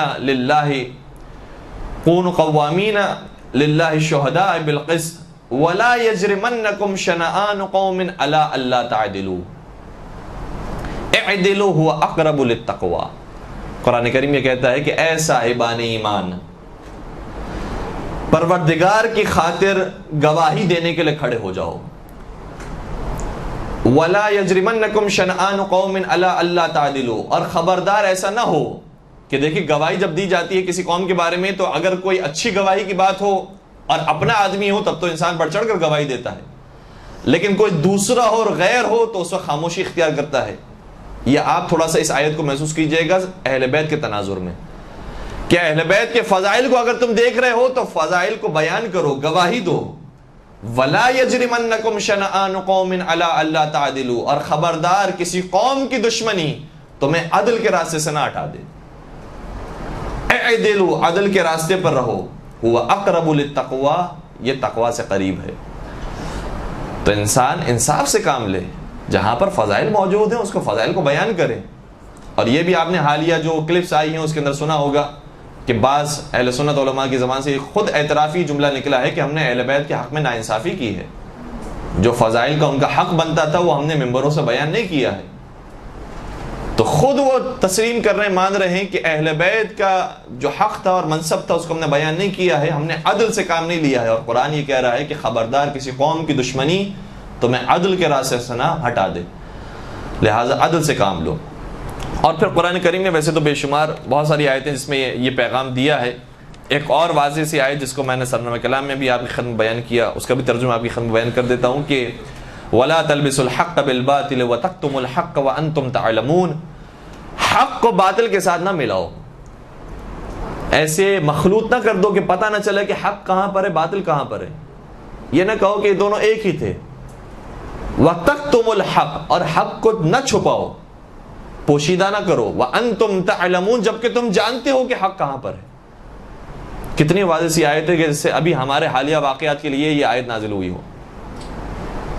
للہ شہداء بالقسط ولا یجرمنکم شنآن قوم علی الا تعدلوا اعدلوا هو اقرب للتقوی۔ قرآن کریم یہ کہتا ہے کہ اے صاحبان ایمان، پروردگار کی خاطر گواہی دینے کے لیے کھڑے ہو جاؤ۔ ولا یجرمنکم شنآن قوم علی الا تعدلوا، اور خبردار ایسا نہ ہو کہ دیکھیں گواہی جب دی جاتی ہے کسی قوم کے بارے میں تو اگر کوئی اچھی گواہی کی بات ہو اور اپنا آدمی ہو تب تو انسان بڑھ چڑھ کر گواہی دیتا ہے، لیکن کوئی دوسرا ہو اور غیر ہو تو اس وقت خاموشی اختیار کرتا ہے۔ یہ آپ تھوڑا سا اس آیت کو محسوس کیجئے گا اہل بیت کے تناظر میں، کہ اہل بیت کے فضائل کو اگر تم دیکھ رہے ہو تو فضائل کو بیان کرو، گواہی دو۔ وَلَا يَجْرِمَنَّكُمْ شَنَآنُ قَوْمٍ عَلَىٰ أَلَّا تَعْدِلُوا، اور خبردار کسی قوم کی دشمنی تمہیں عدل کے راستے سے نہ ہٹا دے۔ اعدلوا، عدل کے راستے پر رہو، هُوَ أَقْرَبُ لِلتَّقْوَىٰ، یہ تقویٰ سے قریب ہے۔ تو انسان انصاف سے کام لے، جہاں پر فضائل موجود ہیں اس کو فضائل کو بیان کرے۔ اور یہ بھی آپ نے حالیہ جو کلپس آئی ہیں اس کے اندر سنا ہوگا کہ بعض اہل سنت علماء کی زبان سے خود اعترافی جملہ نکلا ہے کہ ہم نے اہل بیت کے حق میں ناانصافی کی ہے، جو فضائل کا ان کا حق بنتا تھا وہ ہم نے ممبروں سے بیان نہیں کیا ہے۔ تو خود وہ تسلیم کر رہے ہیں، مان رہے ہیں کہ اہل بیت کا جو حق تھا اور منصب تھا اس کو ہم نے بیان نہیں کیا ہے، ہم نے عدل سے کام نہیں لیا ہے۔ اور قرآن یہ کہہ رہا ہے کہ خبردار کسی قوم کی دشمنی تمہیں عدل کے راستے سے نہ ہٹا دے، لہٰذا عدل سے کام لو۔ اور پھر قرآن کریم نے ویسے تو بے شمار بہت ساری آیتیں جس میں یہ پیغام دیا ہے۔ ایک اور واضح سی آیت جس کو میں نے سرنامہ کلام میں بھی آپ کی خدمت بیان کیا، اس کا بھی ترجمہ آپ کی خدمت بیان کر دیتا ہوں کہ وَلَا تَلْبِسُوا الْحَقَّ بِالْبَاطِلِ وَتَكْتُمُوا الْحَقَّ وَأَنْتُمْ تَعْلَمُونَ، حق کو باطل کے ساتھ نہ ملاؤ، ایسے مخلوط نہ کر دو کہ پتہ نہ چلے کہ حق کہاں پر ہے باطل کہاں پر ہے۔ یہ نہ کہو کہ یہ دونوں ایک ہی تھے۔ وَتَكْتُمُوا الْحَقَّ، اور حق کو نہ چھپاؤ، پوشیدہ نہ کرو، وَأَنْتُمْ تَعْلَمُونَ، جبکہ تم جانتے ہو کہ حق کہاں پر ہے۔ کتنی واضح سی آیت ہے کہ جس سے ابھی ہمارے حالیہ واقعات کے لیے یہ آیت نازل ہوئی ہو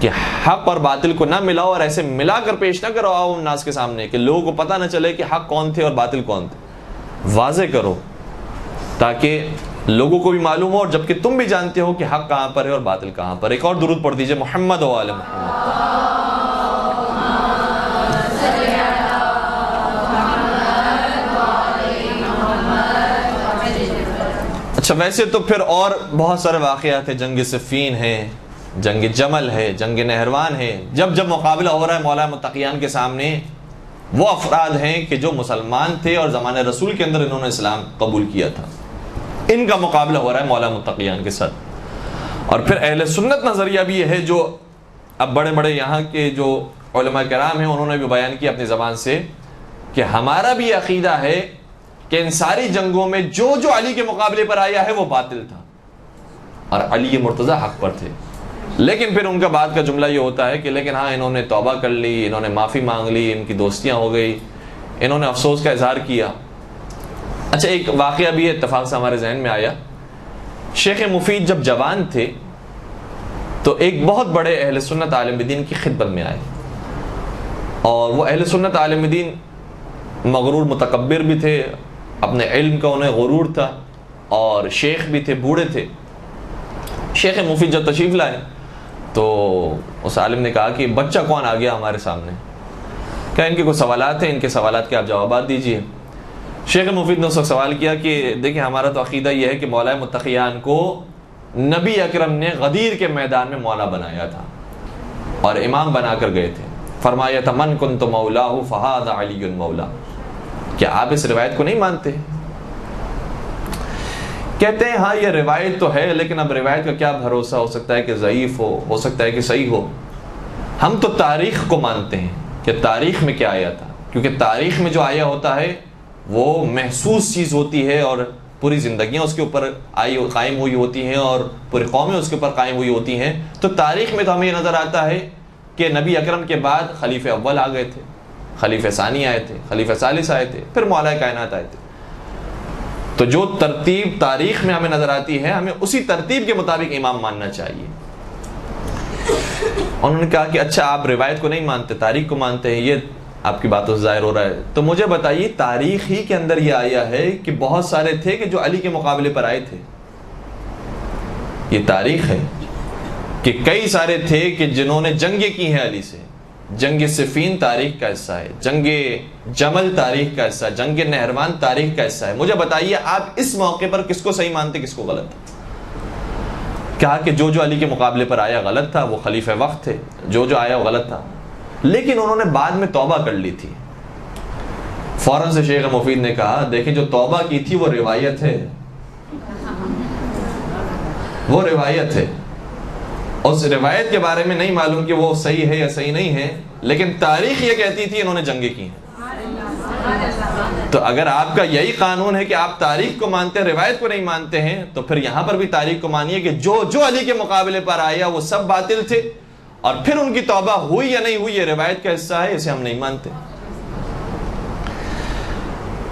کہ حق اور باطل کو نہ ملاؤ، اور ایسے ملا کر پیش نہ کرو عوام الناس کے سامنے کہ لوگوں کو پتہ نہ چلے کہ حق کون تھے اور باطل کون تھے۔ واضح کرو تاکہ لوگوں کو بھی معلوم ہو، اور جبکہ تم بھی جانتے ہو کہ حق کہاں پر ہے اور باطل کہاں پر۔ ایک اور درود پڑھ دیجئے محمد و آل محمد۔ اچھا، ویسے تو پھر اور بہت سارے واقعات ہیں، جنگ صفین ہے، جنگ جمل ہے، جنگ نہروان ہے۔ جب جب مقابلہ ہو رہا ہے مولا متقیان کے سامنے، وہ افراد ہیں کہ جو مسلمان تھے اور زمانے رسول کے اندر انہوں نے اسلام قبول کیا تھا، ان کا مقابلہ ہو رہا ہے مولا متقیان کے ساتھ۔ اور پھر اہل سنت نظریہ بھی یہ ہے، جو اب بڑے بڑے یہاں کے جو علماء کرام ہیں انہوں نے بھی بیان کیا اپنی زبان سے کہ ہمارا بھی عقیدہ ہے کہ ان ساری جنگوں میں جو جو علی کے مقابلے پر آیا ہے وہ باطل تھا اور علی مرتضیٰ حق پر تھے۔ لیکن پھر ان کا بعد کا جملہ یہ ہوتا ہے کہ لیکن ہاں انہوں نے توبہ کر لی، انہوں نے معافی مانگ لی، ان کی دوستیاں ہو گئی، انہوں نے افسوس کا اظہار کیا۔ اچھا، ایک واقعہ بھی اتفاق سے ہمارے ذہن میں آیا۔ شیخ مفید جب جوان تھے تو ایک بہت بڑے اہل سنت عالم دین کی خدمت میں آئے، اور وہ اہل سنت عالم دین مغرور متکبر بھی تھے، اپنے علم کا انہیں غرور تھا، اور شیخ بھی تھے, بوڑھے تھے. شیخ مفید جب تشریف لائے تو اس عالم نے کہا کہ بچہ کون آ گیا ہمارے سامنے, کیا ان کے کوئی سوالات ہیں, ان کے سوالات کے آپ جوابات دیجئے. شیخ مفید نے اس وقت سوال کیا کہ دیکھیں ہمارا تو عقیدہ یہ ہے کہ مولا متقیان کو نبی اکرم نے غدیر کے میدان میں مولا بنایا تھا اور امام بنا کر گئے تھے. فرمایا تھا من کنت مولاہ فہذا علی مولا. کیا آپ اس روایت کو نہیں مانتے؟ کہتے ہیں ہاں یہ روایت تو ہے, لیکن اب روایت کا کیا بھروسہ, ہو سکتا ہے کہ ضعیف ہو سکتا ہے کہ صحیح ہو. ہم تو تاریخ کو مانتے ہیں کہ تاریخ میں کیا آیا تھا, کیونکہ تاریخ میں جو آیا ہوتا ہے وہ محسوس چیز ہوتی ہے اور پوری زندگیاں اس کے اوپر قائم ہوئی ہوتی ہیں اور پوری قومیں اس کے اوپر قائم ہوئی ہوتی ہیں. تو تاریخ میں تو ہمیں یہ نظر آتا ہے کہ نبی اکرم کے بعد خلیفہ اول آ گئے تھے, خلیفہ ثانی آئے تھے, خلیفہ ثالث آئے تھے, پھر مولا کائنات آئے تھے. تو جو ترتیب تاریخ میں ہمیں نظر آتی ہے ہمیں اسی ترتیب کے مطابق امام ماننا چاہیے. انہوں نے کہا کہ اچھا آپ روایت کو نہیں مانتے, تاریخ کو مانتے ہیں, یہ آپ کی باتوں سے ظاہر ہو رہا ہے. تو مجھے بتائیے تاریخ ہی کے اندر یہ آیا ہے کہ بہت سارے تھے کہ جو علی کے مقابلے پر آئے تھے. یہ تاریخ ہے کہ کئی سارے تھے کہ جنہوں نے جنگیں کی ہیں علی سے. جنگ صفین تاریخ کا حصہ ہے, جنگ جمل تاریخ کا حصہ ہے, جنگ نہروان تاریخ کا حصہ ہے. مجھے بتائیے آپ اس موقع پر کس کو صحیح مانتے, کس کو غلط؟ کہا کہ جو علی کے مقابلے پر آیا غلط تھا, وہ خلیفہ وقت تھے, جو آیا وہ غلط تھا. لیکن انہوں نے بعد میں توبہ کر لی تھی. فوراً سے شیخ مفید نے کہا دیکھیں جو توبہ کی تھی وہ روایت ہے, وہ روایت ہے. اس روایت کے بارے میں نہیں معلوم کہ وہ صحیح ہے یا صحیح نہیں ہے, لیکن تاریخ یہ کہتی تھی انہوں نے جنگیں کی ہیں. تو اگر آپ کا یہی قانون ہے کہ آپ تاریخ کو مانتے ہیں, روایت کو نہیں مانتے ہیں, تو پھر یہاں پر بھی تاریخ کو مانیے کہ جو علی کے مقابلے پر آیا وہ سب باطل تھے, اور پھر ان کی توبہ ہوئی یا نہیں ہوئی یہ روایت کا حصہ ہے, اسے ہم نہیں مانتے.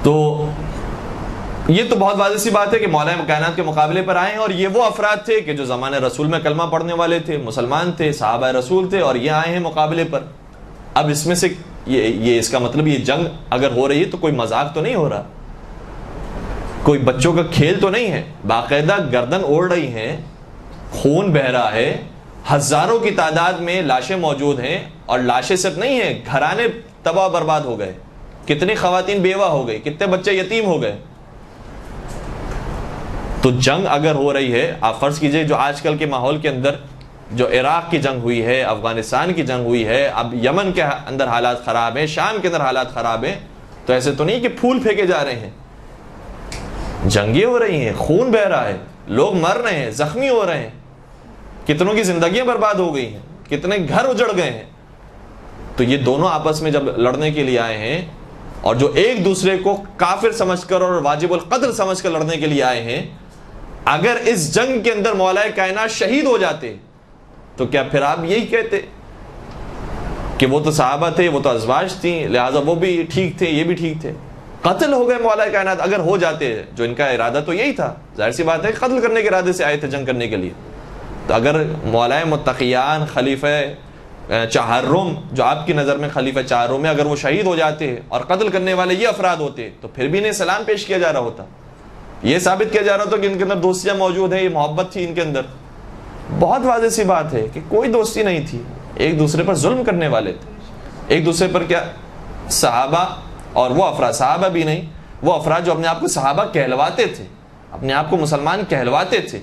تو یہ تو بہت واضح سی بات ہے کہ مولا کائنات کے مقابلے پر آئے ہیں, اور یہ وہ افراد تھے کہ جو زمانے رسول میں کلمہ پڑھنے والے تھے, مسلمان تھے, صحابہ رسول تھے, اور یہ آئے ہیں مقابلے پر. اب اس میں سے یہ اس کا مطلب یہ جنگ اگر ہو رہی ہے تو کوئی مذاق تو نہیں ہو رہا, کوئی بچوں کا کھیل تو نہیں ہے. باقاعدہ گردن اوڑھ رہی ہیں, خون بہہ رہا ہے, ہزاروں کی تعداد میں لاشیں موجود ہیں, اور لاشیں صرف نہیں ہیں, گھرانے تباہ برباد ہو گئے, کتنی خواتین بیوہ ہو گئی, کتنے بچے یتیم ہو گئے. تو جنگ اگر ہو رہی ہے, آپ فرض کیجئے جو آج کل کے ماحول کے اندر جو عراق کی جنگ ہوئی ہے, افغانستان کی جنگ ہوئی ہے, اب یمن کے اندر حالات خراب ہیں, شام کے اندر حالات خراب ہیں, تو ایسے تو نہیں کہ پھول پھینکے جا رہے ہیں, جنگیں ہو رہی ہیں, خون بہ رہا ہے, لوگ مر رہے ہیں, زخمی ہو رہے ہیں, کتنوں کی زندگیاں برباد ہو گئی ہیں, کتنے گھر اجڑ گئے ہیں. تو یہ دونوں آپس میں جب لڑنے کے لیے آئے ہیں, اور جو ایک دوسرے کو کافر سمجھ کر اور واجب القتل سمجھ کر لڑنے کے لیے آئے ہیں, اگر اس جنگ کے اندر مولا کائنات شہید ہو جاتے تو کیا پھر آپ یہی کہتے کہ وہ تو صحابہ تھے, وہ تو ازواج تھیں, لہٰذا وہ بھی ٹھیک تھے, یہ بھی ٹھیک تھے؟ قتل ہو گئے مولا کائنات. اگر ہو جاتے, جو ان کا ارادہ تو یہی تھا, ظاہر سی بات ہے قتل کرنے کے ارادے سے آئے تھے, جنگ کرنے کے لیے. تو اگر مولا متقیان خلیفہ چہارم, جو آپ کی نظر میں خلیفہ چہارم ہے, اگر وہ شہید ہو جاتے اور قتل کرنے والے یہ افراد ہوتے, تو پھر بھی انہیں سلام پیش کیا جا رہا ہوتا, یہ ثابت کیا جا رہا ہوتا کہ ان کے اندر دوستیاں موجود ہیں, یہ محبت تھی ان کے اندر. بہت واضح سی بات ہے کہ کوئی دوستی نہیں تھی, ایک دوسرے پر ظلم کرنے والے تھے, ایک دوسرے پر. کیا صحابہ اور وہ افراد, صحابہ بھی نہیں, وہ افراد جو اپنے آپ کو صحابہ کہلواتے تھے, اپنے آپ کو مسلمان کہلواتے تھے,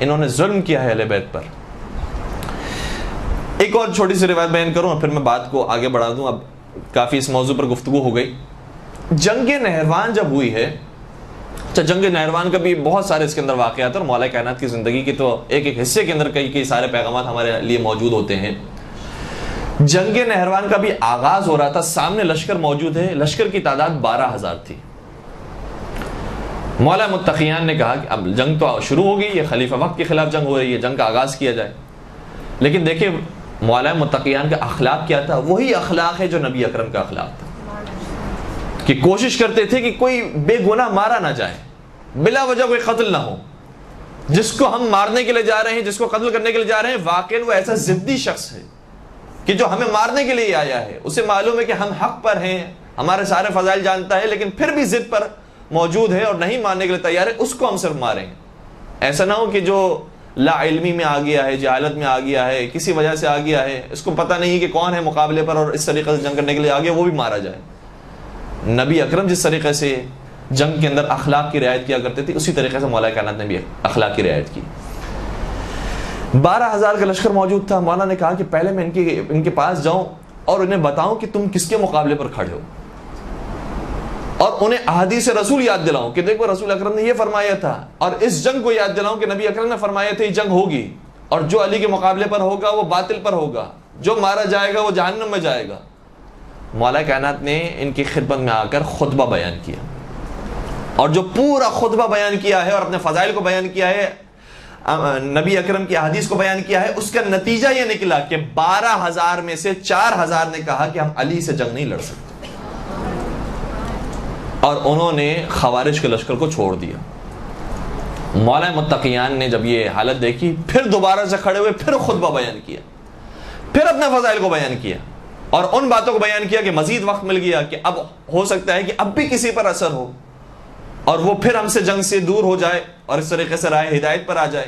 انہوں نے ظلم کیا ہے اہل بیت پر. ایک اور چھوٹی سی روایت بیان کروں اور پھر میں بات کو آگے بڑھا دوں. اب کافی اس موضوع پر گفتگو ہو گئی. جنگ نہروان جب ہوئی ہے, جنگ نہروان کا بھی بہت سارے اس کے اندر واقعات ہیں, اور مولا کائنات کی زندگی کے تو ایک ایک حصے کے اندر کئی سارے پیغامات ہمارے لیے موجود ہوتے ہیں. جنگ نہروان کا بھی آغاز ہو رہا تھا, سامنے لشکر موجود ہے, لشکر کی تعداد 12,000 تھی. مولا متقیان نے کہا کہ اب جنگ تو شروع ہوگی, یہ خلیفہ وقت کے خلاف جنگ ہو رہی ہے, جنگ کا آغاز کیا جائے. لیکن دیکھیں مولا متقیان کا اخلاق کیا تھا, وہی اخلاق ہے جو نبی اکرم کا اخلاق تھا, کہ کوشش کرتے تھے کہ کوئی بے گناہ مارا نہ جائے, بلا وجہ کوئی قتل نہ ہو. جس کو ہم مارنے کے لیے جا رہے ہیں, جس کو قتل کرنے کے لیے جا رہے ہیں, واقعاً وہ ایسا ضدی شخص ہے کہ جو ہمیں مارنے کے لیے آیا ہے. اسے معلوم ہے کہ ہم حق پر ہیں, ہمارے سارے فضائل جانتا ہے, لیکن پھر بھی ضد پر موجود ہے اور نہیں ماننے کے لیے تیار ہے اس کو ہم صرف ماریں گے. ایسا نہ ہو کہ جو لا علمی میں آ گیا ہے, جہالت میں آ گیا ہے, کسی وجہ سے آ گیا ہے, اس کو پتہ نہیں کہ کون ہے مقابلے پر اور اس طریقے سے جنگ کرنے کے لیے آ گیا, وہ بھی مارا جائے. نبی اکرم جس طریقے سے جنگ کے اندر اخلاق کی رعایت کیا کرتے تھے, اسی طریقے سے مولا کائنات نے بھی اخلاق کی رعایت کی. 12,000 کا لشکر موجود تھا. مولا نے کہا کہ پہلے میں ان کے پاس جاؤں اور انہیں بتاؤں کہ تم کس کے مقابلے پر کھڑے ہو, اور انہیں احادیث رسول یاد دلاؤں کہ دیکھو رسول اکرم نے یہ فرمایا تھا, اور اس جنگ کو یاد دلاؤں کہ نبی اکرم نے فرمایا تھا یہ جنگ ہوگی, اور جو علی کے مقابلے پر ہوگا وہ باطل پر ہوگا, جو مارا جائے گا وہ جہنم میں جائے گا. مولا کائنات نے ان کی خدمت میں آ کر خطبہ بیان کیا, اور جو پورا خطبہ بیان کیا ہے اور اپنے فضائل کو بیان کیا ہے, نبی اکرم کی حدیث کو بیان کیا ہے, اس کا نتیجہ یہ نکلا کہ 12,000 میں سے 4,000 نے کہا کہ ہم علی سے جنگ نہیں لڑ سکتے, اور انہوں نے خوارج کے لشکر کو چھوڑ دیا. مولا متقیان نے جب یہ حالت دیکھی, پھر دوبارہ سے کھڑے ہوئے, پھر خطبہ بیان کیا, پھر اپنے فضائل کو بیان کیا, اور ان باتوں کو بیان کیا کہ مزید وقت مل گیا کہ اب ہو سکتا ہے کہ اب بھی کسی پر اثر ہو اور وہ پھر ہم سے جنگ سے دور ہو جائے اور اس طریقے سے راہ ہدایت پر آ جائے.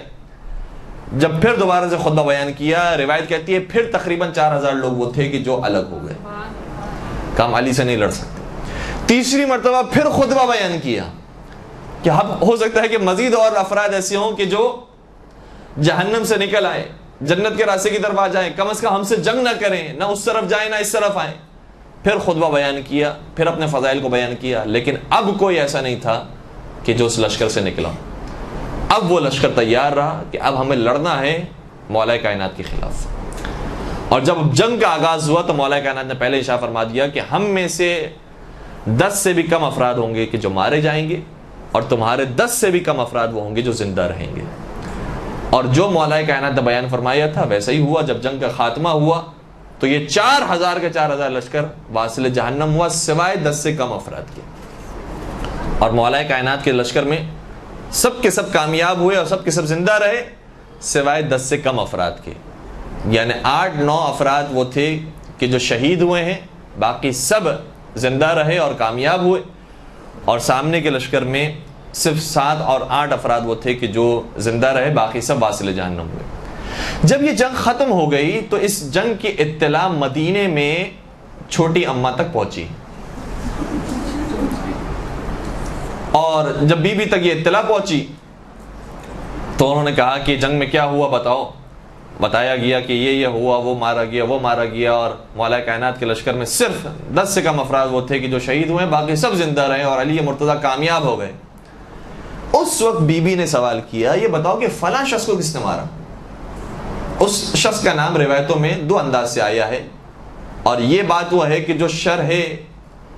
جب پھر دوبارہ سے خطبہ بیان کیا, روایت کہتی ہے پھر تقریباً 4,000 لوگ وہ تھے کہ جو الگ ہو گئے, کام علی سے نہیں لڑ سکتے. تیسری مرتبہ پھر خطبہ بیان کیا کہ اب ہو سکتا ہے کہ مزید اور افراد ایسے ہوں کہ جو جہنم سے نکل آئے, جنت کے راستے کی طرف آ جائیں, کم از کم ہم سے جنگ نہ کریں, نہ اس طرف جائیں نہ اس طرف آئیں. پھر خطبہ بیان کیا, پھر اپنے فضائل کو بیان کیا, لیکن اب کوئی ایسا نہیں تھا کہ جو اس لشکر سے نکلا. اب وہ لشکر تیار رہا کہ اب ہمیں لڑنا ہے مولا کائنات کے خلاف. اور جب جنگ کا آغاز ہوا تو مولا کائنات نے پہلے اشارہ فرما دیا کہ ہم میں سے 10 سے بھی کم افراد ہوں گے کہ جو مارے جائیں گے, اور تمہارے 10 سے بھی کم افراد وہ ہوں گے جو زندہ رہیں گے. اور جو مولا کائنات نے بیان فرمایا تھا ویسا ہی ہوا. جب جنگ کا خاتمہ ہوا تو یہ 4,000 کے 4,000 لشکر واصل جہنم ہوا, سوائے 10 سے کم افراد کے. اور مولا کائنات کے لشکر میں سب کے سب کامیاب ہوئے اور سب کے سب زندہ رہے, سوائے 10 سے کم افراد کے. یعنی 8-9 افراد وہ تھے کہ جو شہید ہوئے ہیں, باقی سب زندہ رہے اور کامیاب ہوئے. اور سامنے کے لشکر میں صرف 7 اور 8 افراد وہ تھے کہ جو زندہ رہے, باقی سب واصل جہنم ہوئے. جب یہ جنگ ختم ہو گئی تو اس جنگ کی اطلاع مدینے میں چھوٹی اماں تک پہنچی, اور جب بی بی تک یہ اطلاع پہنچی تو انہوں نے کہا کہ جنگ میں کیا ہوا بتاؤ. بتایا گیا کہ یہ ہوا, وہ مارا گیا, وہ مارا گیا, اور مولا کائنات کے لشکر میں صرف 10 سے کم افراد وہ تھے کہ جو شہید ہوئے, باقی سب زندہ رہے اور علی مرتضیٰ کامیاب ہو گئے. اس وقت بی بی نے سوال کیا, یہ بتاؤ کہ فلاں شخص کو کس نے مارا. اس شخص کا نام روایتوں میں 2 انداز سے آیا ہے, اور یہ بات وہ ہے کہ جو شرح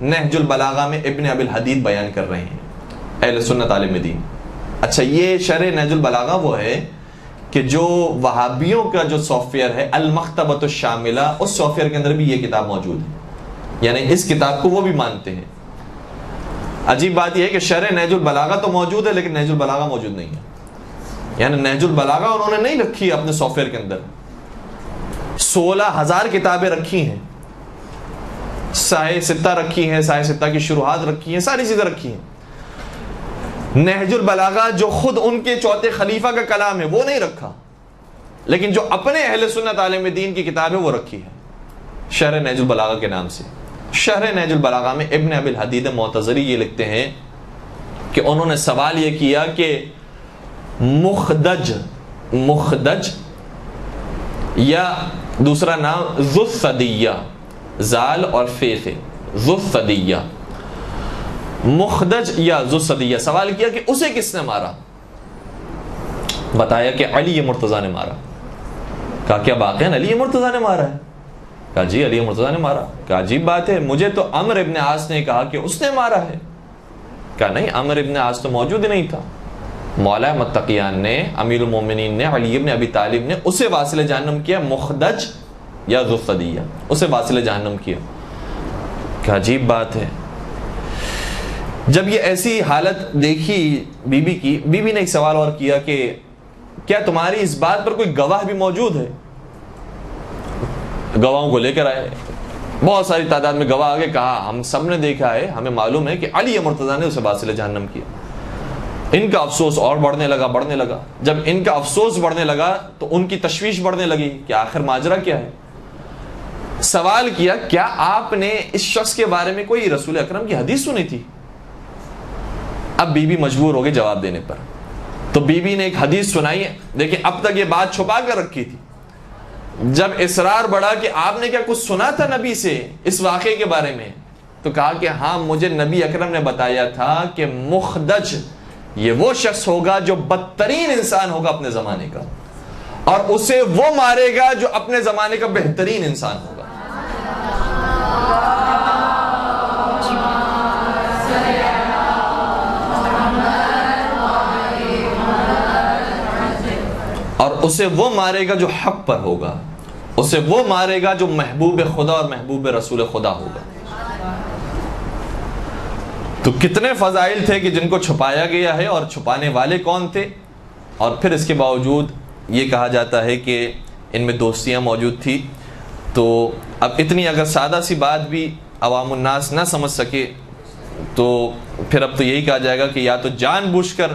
نہج البلاغہ میں ابن ابی الحدید بیان کر رہے ہیں اہل سنت عالم دین. اچھا, یہ شرح نہج البلاغہ وہ ہے کہ جو وہابیوں کا جو سافٹ ویئر ہے المکتبۃ الشاملہ, اس سافٹ ویئر کے اندر بھی یہ کتاب موجود ہے, یعنی اس کتاب کو وہ بھی مانتے ہیں. عجیب بات یہ ہے کہ شرح نہج البلاغہ تو موجود ہے لیکن نہج البلاغہ موجود نہیں ہے. یعنی نہج البلاغہ انہوں نے نہیں رکھی اپنے سافٹ ویئر کے اندر, 16,000 کتابیں رکھی ہیں, سائے ستہ رکھی ہیں, سائے ستہ کی شروحات رکھی ہیں, ساری چیزیں رکھی ہیں. نہج البلاغہ جو خود ان کے چوتھے خلیفہ کا کلام ہے وہ نہیں رکھا, لیکن جو اپنے اہل سنت عالم دین کی کتاب ہے وہ رکھی ہے شرح نہج البلاغہ کے نام سے. شرح نہج البلاغہ میں ابن ابی الحدید معتزلی یہ لکھتے ہیں کہ انہوں نے سوال یہ کیا کہ مخدج یا دوسرا نام ذو الثدیہ, زال اور فے سے ذو الثدیہ, مخدج یا ذو الثدیہ, سوال کیا کہ اسے کس نے مارا. بتایا کہ علی مرتضیٰ نے مارا. کہا کیا واقعا علی مرتضیٰ نے مارا ہے؟ کہا جی علی مرتضیٰ نے مارا. کہا عجیب بات ہے, مجھے تو عمر ابن عاص نے کہا کہ اس نے مارا ہے. کہا نہیں, عمر ابن عاص تو موجود ہی نہیں تھا. مولا متقیان نے, امیر المومنین نے, علی ابن ابی طالب نے اسے واصل جہنم کیا, مخدج یا ذو الثدیہ, اسے واصل جہنم کیا. کہا عجیب بات ہے. جب یہ ایسی حالت دیکھی بی بی کی, بی بی نے ایک سوال اور کیا کہ کیا تمہاری اس بات پر کوئی گواہ بھی موجود ہے؟ گواہوں کو لے کر آئے. بہت ساری تعداد میں گواہ آگے کہا ہم سب نے دیکھا ہے، ہمیں معلوم ہے کہ علی مرتضیٰ نے اسے باطل جہنم کیا. ان کا افسوس اور بڑھنے لگا. جب ان کا افسوس بڑھنے لگا تو ان کی تشویش بڑھنے لگی کہ آخر ماجرا کیا ہے. سوال کیا کیا آپ نے اس شخص کے بارے میں کوئی رسول اکرم کی حدیث سنی تھی؟ اب بی بی مجبور ہو گئی جواب دینے پر. تو بی بی نے ایک حدیث سنائی ہے. دیکھیں اب تک یہ بات چھپا کر رکھی تھی. جب اصرار بڑھا کہ آپ نے کیا کچھ سنا تھا نبی سے اس واقعے کے بارے میں، تو کہا کہ ہاں مجھے نبی اکرم نے بتایا تھا کہ مخدج یہ وہ شخص ہوگا جو بدترین انسان ہوگا اپنے زمانے کا، اور اسے وہ مارے گا جو اپنے زمانے کا بہترین انسان ہوگا. اور اسے وہ مارے گا جو حق پر ہوگا، اسے وہ مارے گا جو محبوب خدا اور محبوب رسول خدا ہوگا. تو کتنے فضائل تھے کہ جن کو چھپایا گیا ہے، اور چھپانے والے کون تھے. اور پھر اس کے باوجود یہ کہا جاتا ہے کہ ان میں دوستیاں موجود تھی. تو اب اتنی اگر سادہ سی بات بھی عوام الناس نہ سمجھ سکے تو پھر اب تو یہی کہا جائے گا کہ یا تو جان بوجھ کر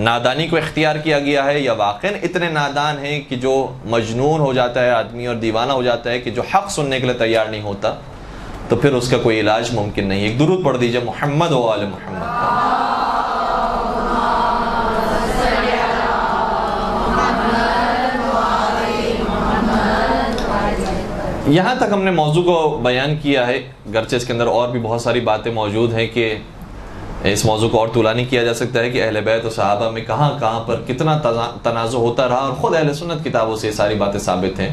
نادانی کو اختیار کیا گیا ہے، یا واقعاً اتنے نادان ہیں کہ جو مجنون ہو جاتا ہے آدمی اور دیوانہ ہو جاتا ہے کہ جو حق سننے کے لیے تیار نہیں ہوتا، تو پھر اس کا کوئی علاج ممکن نہیں. ایک درود پڑھ دیجئے محمد و آل محمد کا. یہاں تک ہم نے موضوع کو بیان کیا ہے، گرچہ اس کے اندر اور بھی بہت ساری باتیں موجود ہیں کہ اس موضوع کو اور طولانی کیا جا سکتا ہے کہ اہل بیت و صحابہ میں کہاں کہاں پر کتنا تنازع ہوتا رہا، اور خود اہل سنت کتابوں سے یہ ساری باتیں ثابت ہیں.